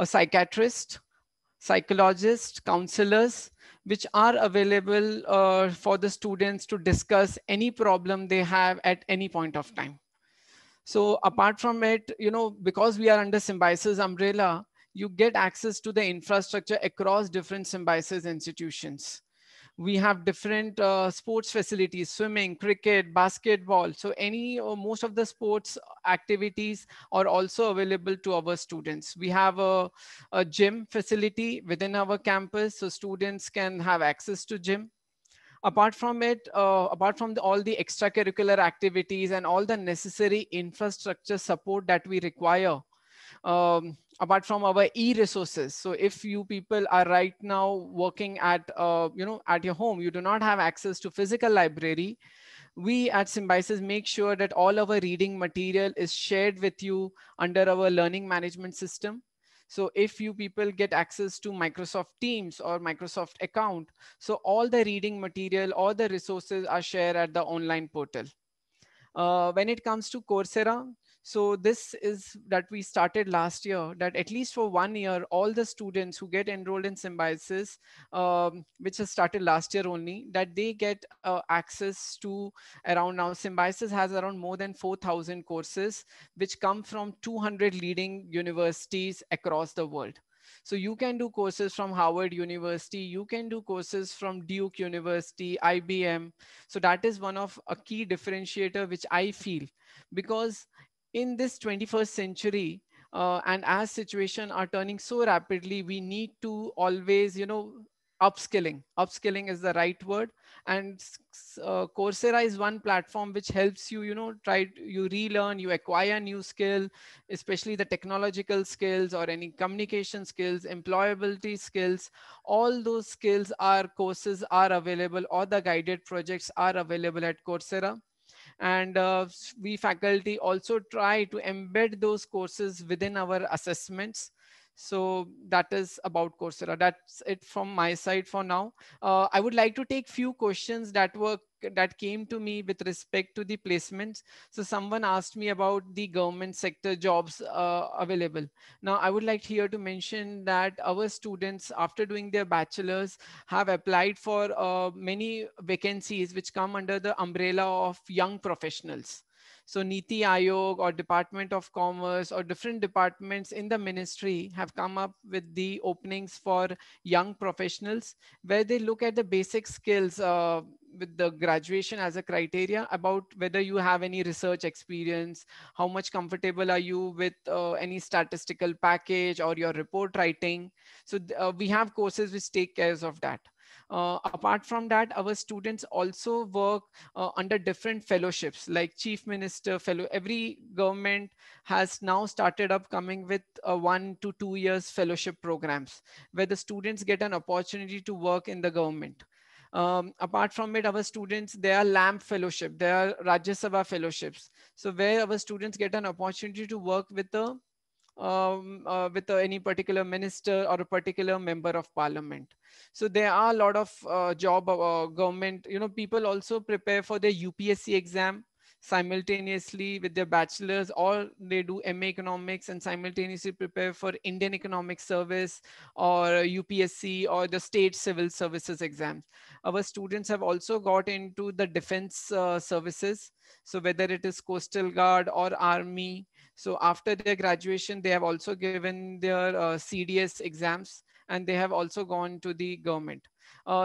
psychiatrist, psychologists, counselors, which are available for the students to discuss any problem they have at any point of time. So apart from it, because we are under Symbiosis umbrella, you get access to the infrastructure across different Symbiosis institutions. We have different sports facilities, swimming, cricket, basketball. So any or most of the sports activities are also available to our students. We have a gym facility within our campus, so students can have access to gym. Apart from it, apart from all the extracurricular activities and all the necessary infrastructure support that we require, apart from our e-resources. So if you people are right now working at at your home, you do not have access to physical library, we at Symbiosis make sure that all our reading material is shared with you under our learning management system. So if you people get access to Microsoft Teams or Microsoft account, so all the reading material, all the resources are shared at the online portal. When it comes to Coursera, so this is that we started last year, that at least for 1 year, all the students who get enrolled in Symbiosis, which has started last year only, that they get access to around, now Symbiosis has around more than 4,000 courses, which come from 200 leading universities across the world. So you can do courses from Harvard University, you can do courses from Duke University, IBM. So that is one of a key differentiator which I feel, because in this 21st century, and as situation are turning so rapidly, we need to always, upskilling is the right word. And Coursera is one platform which helps you, you relearn, you acquire new skill, especially the technological skills or any communication skills, employability skills. All those skills are courses are available, or the guided projects are available at Coursera. And we faculty also try to embed those courses within our assessments. So that is about Coursera. That's it from my side for now. I would like to take few questions that came to me with respect to the placements. So someone asked me about the government sector jobs available. Now I would like here to mention that our students, after doing their bachelor's, have applied for many vacancies which come under the umbrella of young professionals. So Niti Ayog or Department of Commerce or different departments in the ministry have come up with the openings for young professionals, where they look at the basic skills with the graduation as a criteria, about whether you have any research experience, how much comfortable are you with any statistical package or your report writing. So we have courses which take care of that. Apart from that, our students also work under different fellowships like Chief Minister Fellow. Every government has now started up coming with 1 to 2 years fellowship programs, where the students get an opportunity to work in the government. Apart from it, our students, there are LAMP fellowship, there are Rajya Sabha fellowships. So where our students get an opportunity to work with any particular minister or a particular member of parliament. So there are a lot of job government, people also prepare for their UPSC exam simultaneously with their bachelor's, or they do MA economics and simultaneously prepare for Indian Economic Service or UPSC or the state civil services exams. Our students have also got into the defense services. So whether it is Coastal Guard or Army, so after their graduation, they have also given their CDS exams, and they have also gone to the government.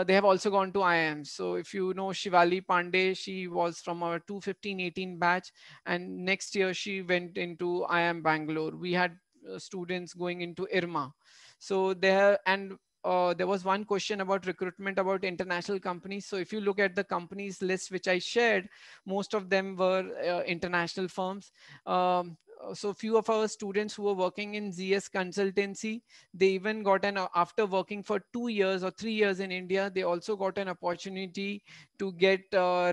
They have also gone to IIM. So if you know Shivali Pandey, she was from our 2015-18 batch, and next year she went into IIM Bangalore. We had students going into IRMA. So there, and there was one question about recruitment about international companies. So if you look at the companies list which I shared, most of them were international firms. So few of our students who were working in ZS consultancy, they even got after working for 2 years or 3 years in India, they also got an opportunity to get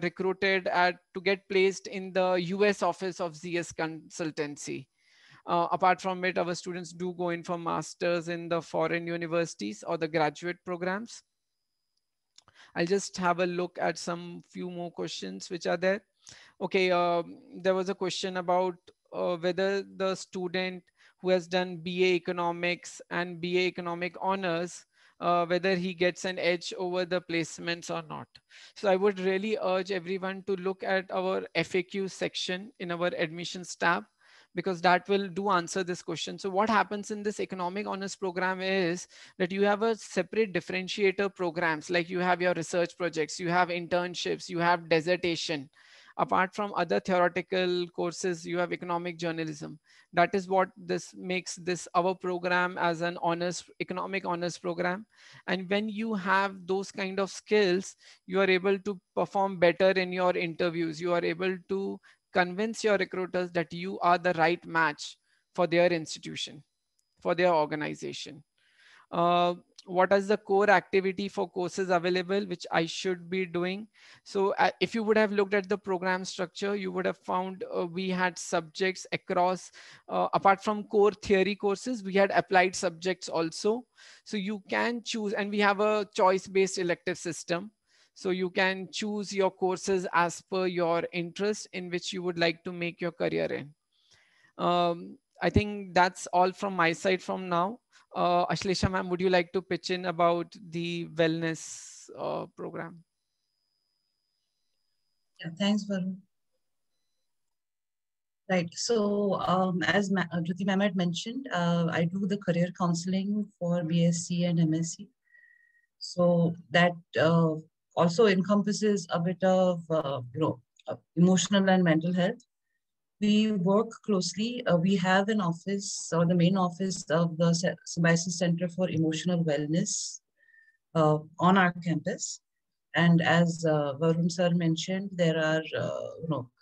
recruited to get placed in the US office of ZS consultancy. Apart from it, our students do go in for masters in the foreign universities or the graduate programs. I'll just have a look at some few more questions which are there. Okay, there was a question about whether the student who has done BA Economics and BA Economic Honors, whether he gets an edge over the placements or not. So I would really urge everyone to look at our FAQ section in our admissions tab, because that will do answer this question. So what happens in this economic honors program is that you have a separate differentiator programs, like you have your research projects, you have internships, you have dissertation. Apart from other theoretical courses, you have economic journalism. That is what this makes this our program as an honors economic honors program. And when you have those kind of skills, you are able to perform better in your interviews. You are able to convince your recruiters that you are the right match for their institution, for their organization. uh, what is the core activity for courses available which I should be doing? So if you would have looked at the program structure, you would have found we had subjects across, apart from core theory courses, we had applied subjects also. So you can choose, and we have a choice based elective system. So you can choose your courses as per your interest in which you would like to make your career in. I think that's all from my side from now. Ashlesha ma'am, would you like to pitch in about the wellness program? Yeah, thanks, Varun. Right. So, as Jyoti ma'am had mentioned, I do the career counseling for BSc and MSc. So that also encompasses a bit of emotional and mental health. We work closely. We have an office, or the main office of the Symbiosis Center for Emotional Wellness on our campus. And as Varun sir mentioned, there are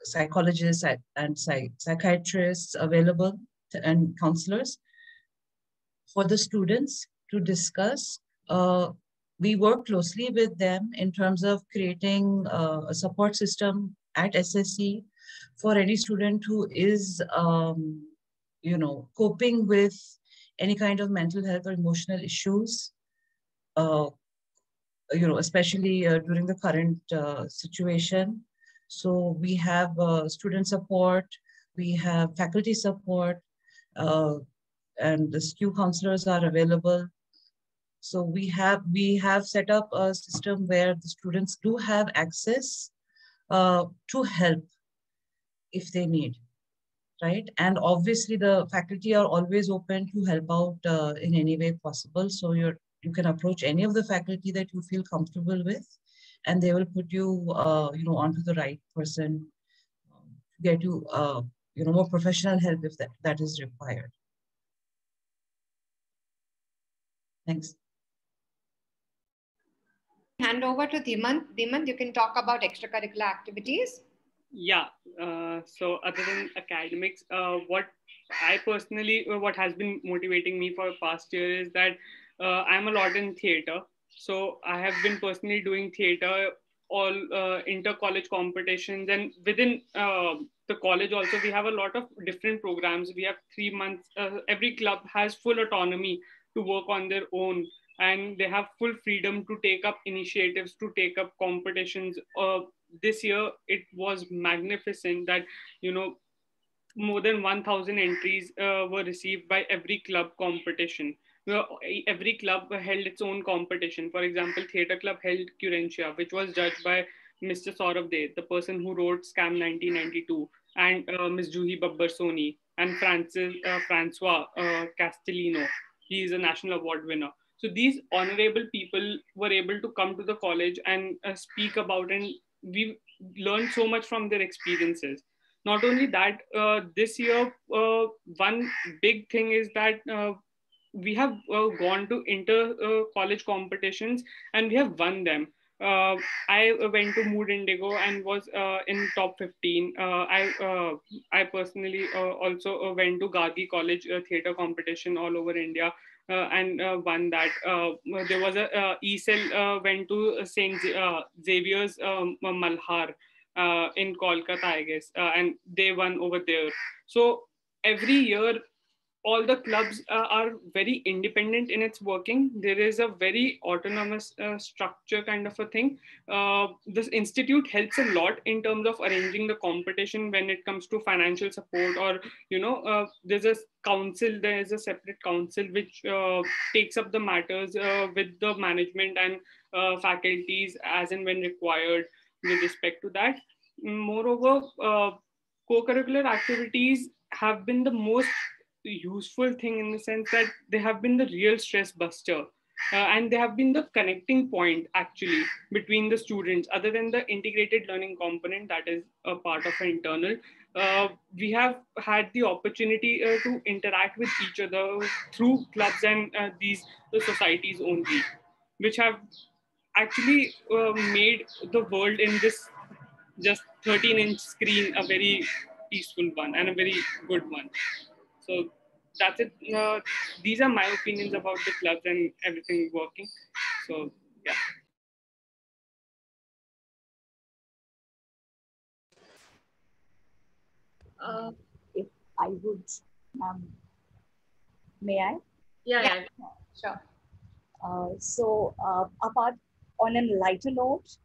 psychologists and psychiatrists available and counselors for the students to discuss. We work closely with them in terms of creating a support system at SSC for any student who is, coping with any kind of mental health or emotional issues. Especially during the current situation. So we have student support, we have faculty support, and the SKU counselors are available. So we have set up a system where the students do have access to help if they need, right? And obviously the faculty are always open to help out in any way possible. So you can approach any of the faculty that you feel comfortable with, and they will put you, onto the right person, to get you, more professional help if that is required. Thanks. Hand over to Dimant. Dimant, you can talk about extracurricular activities. Yeah. So other than academics, what I personally, what has been motivating me for past year is that I'm a lot in theater. So I have been personally doing theater, all inter-college competitions, and within the college also we have a lot of different programs. We have 3 months. Every club has full autonomy to work on their own, and they have full freedom to take up initiatives, to take up competitions. This year it was magnificent that, you know, more than 1000 entries were received by every club competition. Every club held its own competition. For example, theater club held Curentia, which was judged by Mr. Saurav Dey, the person who wrote Scam 1992, and Ms. Juhi Babbar Soni, and Francois Castellino. He is a national award winner. So these honorable people were able to come to the college and speak about, and we learned so much from their experiences. Not only that, this year, one big thing is that we have gone to inter college competitions and we have won them. I went to Mood Indigo and was in top 15. I personally also went to Gargi College theatre competition all over India and won that. There was a ESL went to Saint Xavier's Malhar in Kolkata, I guess, and they won over there. So every year all the clubs are very independent in its working. There is a very autonomous structure kind of a thing. This institute helps a lot in terms of arranging the competition when it comes to financial support, or there's a council. There is a separate council which takes up the matters with the management and faculties as and when required with respect to that. Moreover, co-curricular activities have been the most useful thing in the sense that they have been the real stress buster. And they have been the connecting point actually between the students, other than the integrated learning component that is a part of an internal. We have had the opportunity to interact with each other through clubs and the societies only, which have actually made the world in this just 13-inch screen a very peaceful one and a very good one. So that's it. These are my opinions about the clubs and everything working. So yeah. If I would, um, may I? Yeah, Yeah, yeah. sure. Apart on a lighter note,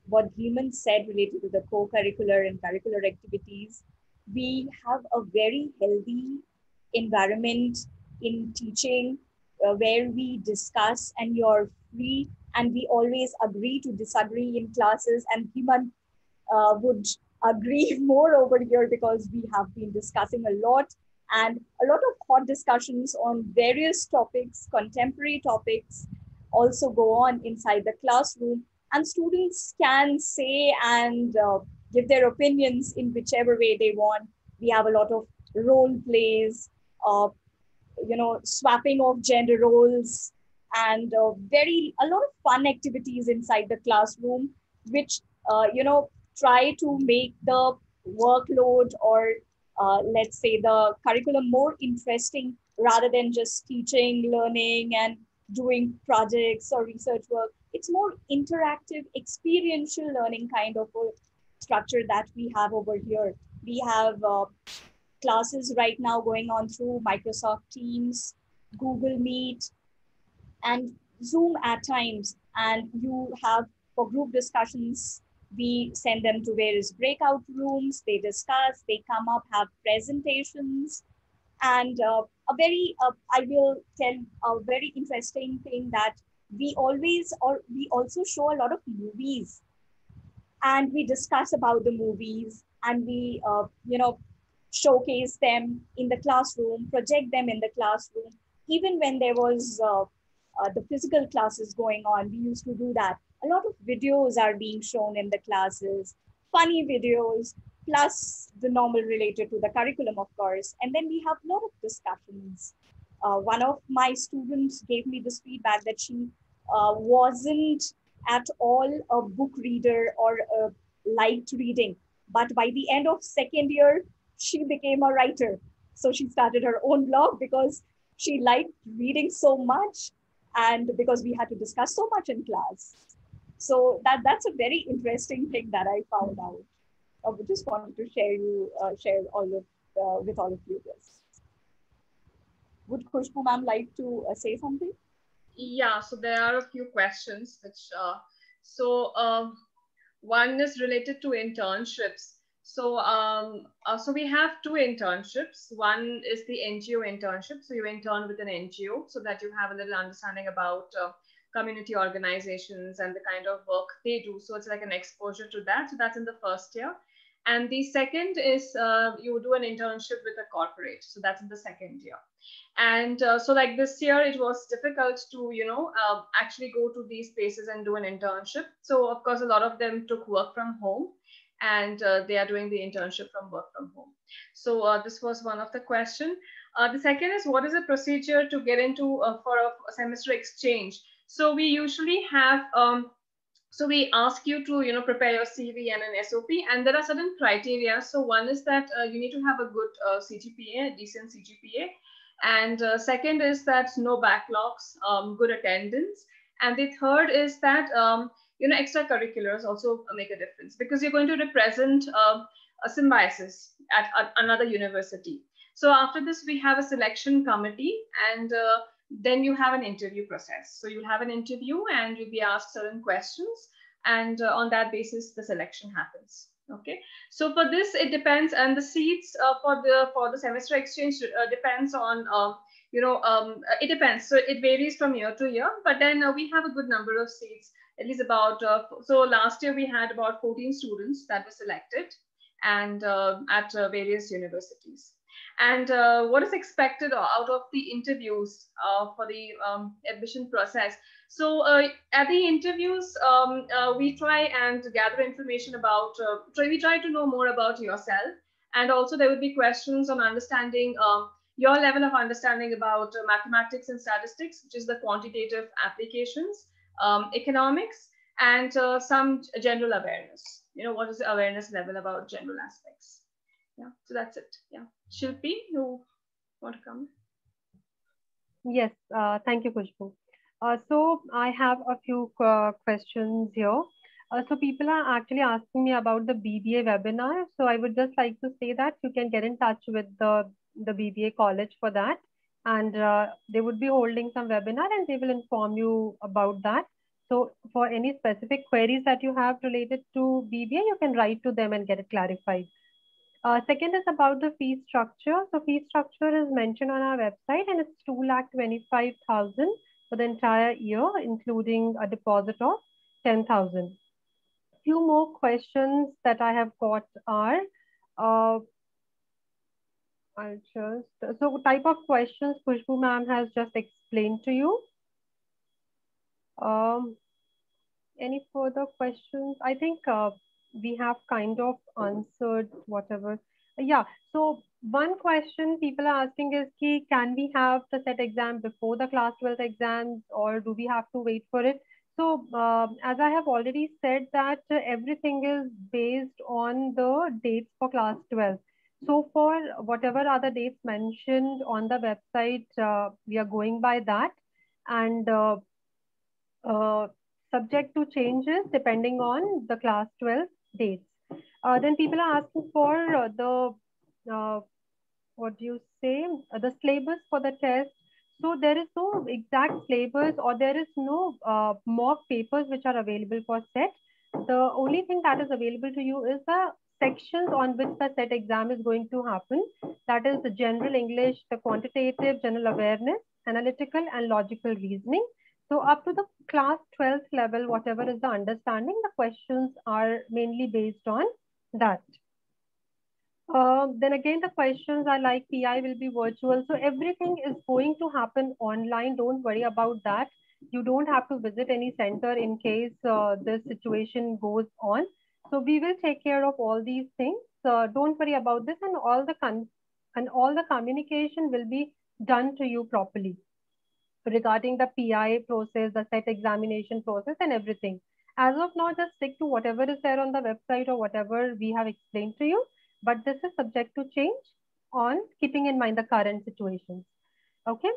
what Heman said related to the co-curricular and curricular activities, we have a very healthy environment in teaching where we discuss and you're free, and we always agree to disagree in classes, and Heman would agree more over here because we have been discussing a lot, and a lot of hot discussions on various topics, contemporary topics also go on inside the classroom, and students can say and give their opinions in whichever way they want. We have a lot of role plays, uh, swapping of gender roles, and a lot of fun activities inside the classroom, which try to make the workload, or let's say the curriculum, more interesting rather than just teaching, learning, and doing projects or research work. It's more interactive, experiential learning kind of a structure that we have over here. We have classes right now going on through Microsoft Teams, Google Meet, and Zoom at times. And you have, for group discussions, we send them to various breakout rooms, they discuss, they come up, have presentations. And I will tell a very interesting thing that we also show a lot of movies, and we discuss about the movies, and we showcase them in the classroom, project them in the classroom. Even when there was the physical classes going on, we used to do that. A lot of videos are being shown in the classes, funny videos, plus the normal related to the curriculum, of course. And then we have a lot of discussions. One of my students gave me this feedback that she wasn't at all a book reader or liked reading. But by the end of second year, she became a writer. So she started her own blog because she liked reading so much, and because we had to discuss so much in class. So that's a very interesting thing that I found out. I just wanted to share all of with all of you this. Would Khushbu ma'am like to say something? Yeah, so there are a few questions which so one is related to internships. So we have two internships. One is the NGO internship. So you intern with an NGO so that you have a little understanding about community organizations and the kind of work they do. So it's like an exposure to that. So that's in the first year. And the second is you do an internship with a corporate. So that's in the second year. And so like this year, it was difficult to, actually go to these places and do an internship. So of course, a lot of them took work from home, and they are doing the internship from work from home. So this was one of the question. The second is, what is the procedure to get into for a semester exchange? So we usually have, so we ask you to, prepare your CV and an SOP, and there are certain criteria. So one is that you need to have a good CGPA, decent CGPA. And second is that no backlogs, good attendance. And the third is that, extracurriculars also make a difference, because you're going to represent a Symbiosis at another university. So after this, we have a selection committee, and then you have an interview process. So you'll have an interview and you'll be asked certain questions, and on that basis, the selection happens. Okay. So for this, it depends, and the seats for the semester exchange depends on it depends. So it varies from year to year, but then we have a good number of seats, at least about so last year we had about 14 students that were selected, and at various universities. And what is expected out of the interviews for the admission process? So at the interviews, we try and gather information about, we try to know more about yourself. And also there will be questions on understanding your level of understanding about mathematics and statistics, which is the quantitative applications, economics, and some general awareness. What is the awareness level about general aspects? Yeah, so that's it. Yeah. Shilpi, you want to come? Yes, thank you, Khushbu. So I have a few questions here. So people are actually asking me about the BBA webinar. So I would just like to say that you can get in touch with the BBA college for that. And they would be holding some webinar and they will inform you about that. So for any specific queries that you have related to BBA, you can write to them and get it clarified. Second is about the fee structure. So fee structure is mentioned on our website, and it's 2,25,000 for the entire year, including a deposit of 10,000. Few more questions that I have got are, so type of questions Khushbu ma'am has just explained to you. Any further questions? I think we have kind of answered whatever. Yeah, so one question people are asking is, can we have the set exam before the class 12 exams, or do we have to wait for it? So as I have already said that everything is based on the dates for class 12. So for whatever are the dates mentioned on the website, we are going by that, and subject to changes depending on the class 12 dates. Then people are asking for what do you say, the syllabus for the test. So there is no exact syllabus, or there is no mock papers which are available for set. The only thing that is available to you is the sections on which the set exam is going to happen. That is the general English, the quantitative, general awareness, analytical, and logical reasoning. So up to the class 12th level, whatever is the understanding, the questions are mainly based on that. Then again, the questions are like PI will be virtual. So everything is going to happen online. Don't worry about that. You don't have to visit any center in case this situation goes on. So we will take care of all these things. Don't worry about this, and all the communication will be done to you properly regarding the PI process, the set examination process, and everything. As of now, just stick to whatever is there on the website or whatever we have explained to you. But this is subject to change on keeping in mind the current situations. Okay.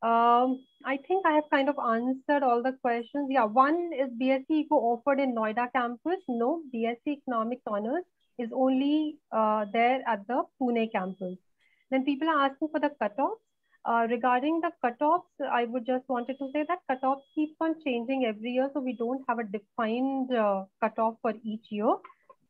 I think I have kind of answered all the questions. Yeah, one is BSc Eco offered in Noida campus. No, BSc Economics Honors is only there at the Pune campus. Then people are asking for the cutoffs. Regarding the cutoffs, I would just wanted to say that cutoffs keeps on changing every year. So we don't have a defined cutoff for each year.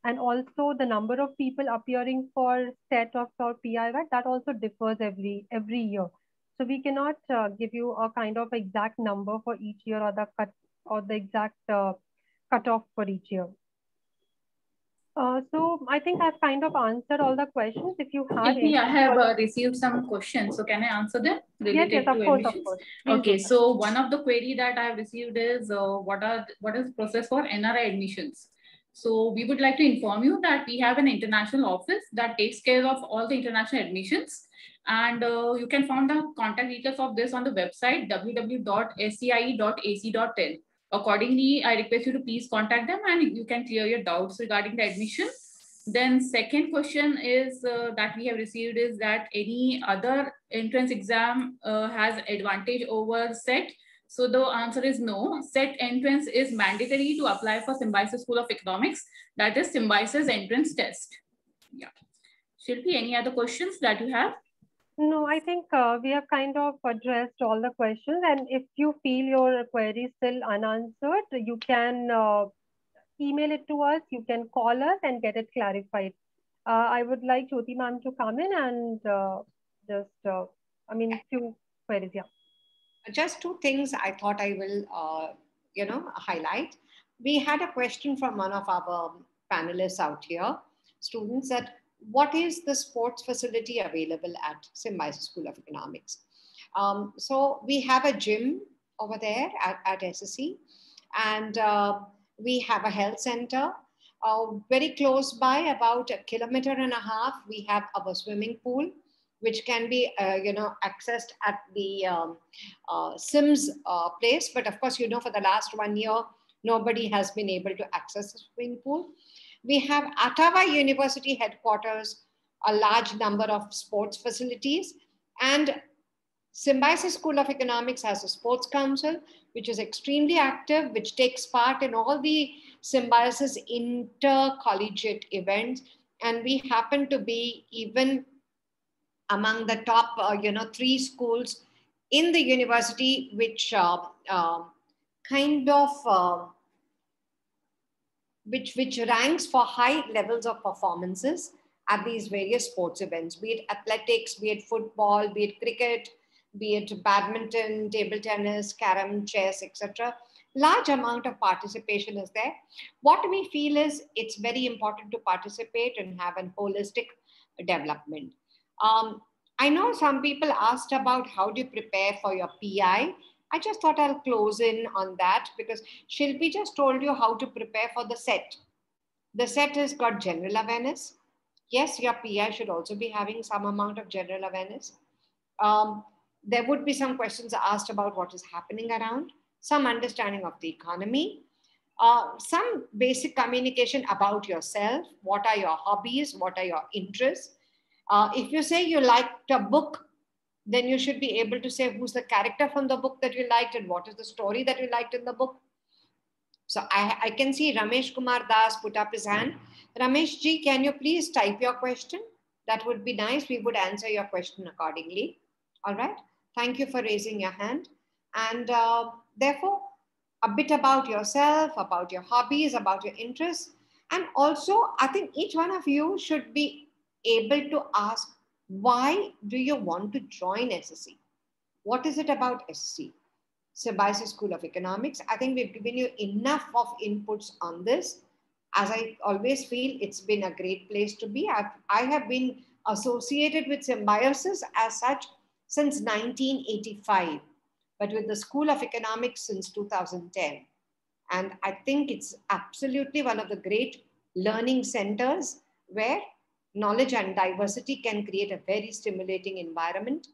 And also the number of people appearing for set or for PI, that also differs every year. So we cannot give you a kind of exact number for each year, or the exact cutoff for each year. So I think I've kind of answered all the questions. If you have any, I have received some questions. So can I answer them related yes, of to course, admissions? Of course. Okay, so one of the query that I have received is what is the process for NRI admissions? So we would like to inform you that we have an international office that takes care of all the international admissions. And you can find the contact details of this on the website www.scie.ac.in. Accordingly, I request you to please contact them and you can clear your doubts regarding the admission. Then second question is that we have received is that any other entrance exam has advantage over SET. So the answer is no. SET entrance is mandatory to apply for Symbiosis School of Economics. That is Symbiosis entrance test. Yeah. Shilpi, any other questions that you have? No, I think we have kind of addressed all the questions. And if you feel your query is still unanswered, you can email it to us, you can call us and get it clarified. I would like Jyoti ma'am to come in and few queries. Yeah. Just two things I thought I will, highlight. We had a question from one of our panelists out here, students, that what is the sports facility available at Symbiosis School of Economics? So we have a gym over there at SSE, and we have a health center. Very close by, about 1.5 kilometers, we have our swimming pool, which can be accessed at the Sims place. But of course, for the last 1 year, nobody has been able to access the swimming pool. We have at our university headquarters a large number of sports facilities, and Symbiosis School of Economics has a sports council, which is extremely active, which takes part in all the Symbiosis intercollegiate events. And we happen to be even among the top, 3 schools in the university, which kind of which ranks for high levels of performances at these various sports events, be it athletics, be it football, be it cricket, be it badminton, table tennis, carom, chess, etc. Large amount of participation is there. What we feel is it's very important to participate and have a holistic development. I know some people asked about how do you prepare for your PI. I just thought I'll close in on that because Shilpi just told you how to prepare for the set. The set has got general awareness. Yes, your PI should also be having some amount of general awareness. There would be some questions asked about what is happening around, some understanding of the economy, some basic communication about yourself. What are your hobbies? What are your interests? If you say you liked a book, then you should be able to say who's the character from the book that you liked and what is the story that you liked in the book. So I can see Ramesh Kumar Das put up his hand. Ramesh ji, can you please type your question? That would be nice. We would answer your question accordingly. All right. Thank you for raising your hand. And therefore, a bit about yourself, about your hobbies, about your interests. And also, I think each one of you should be able to ask, why do you want to join SSE? What is it about SSE? Symbiosis School of Economics. I think we've given you enough of inputs on this. As I always feel, it's been a great place to be. I have been associated with Symbiosis as such since 1985, but with the School of Economics since 2010. And I think it's absolutely one of the great learning centers where knowledge and diversity can create a very stimulating environment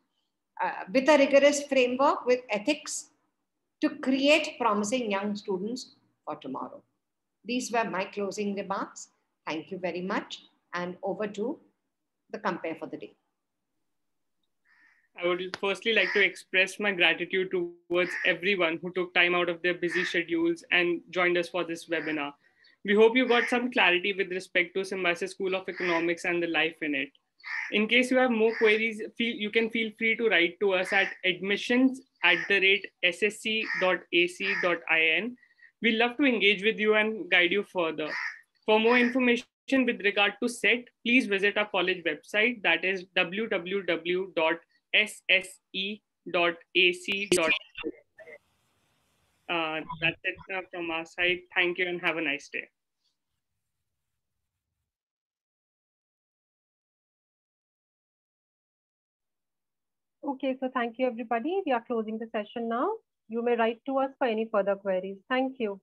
with a rigorous framework, with ethics, to create promising young students for tomorrow. These were my closing remarks. Thank you very much. And over to the compare for the day. I would firstly like to express my gratitude towards everyone who took time out of their busy schedules and joined us for this webinar. We hope you got some clarity with respect to Symbiosis School of Economics and the life in it. In case you have more queries, you can feel free to write to us at admissions@ssc.ac.in. We love to engage with you and guide you further. For more information with regard to SET, please visit our college website, that is www.sse.ac.in. That's it from our side. Thank you and have a nice day. Okay, so thank you everybody. We are closing the session now. You may write to us for any further queries. Thank you.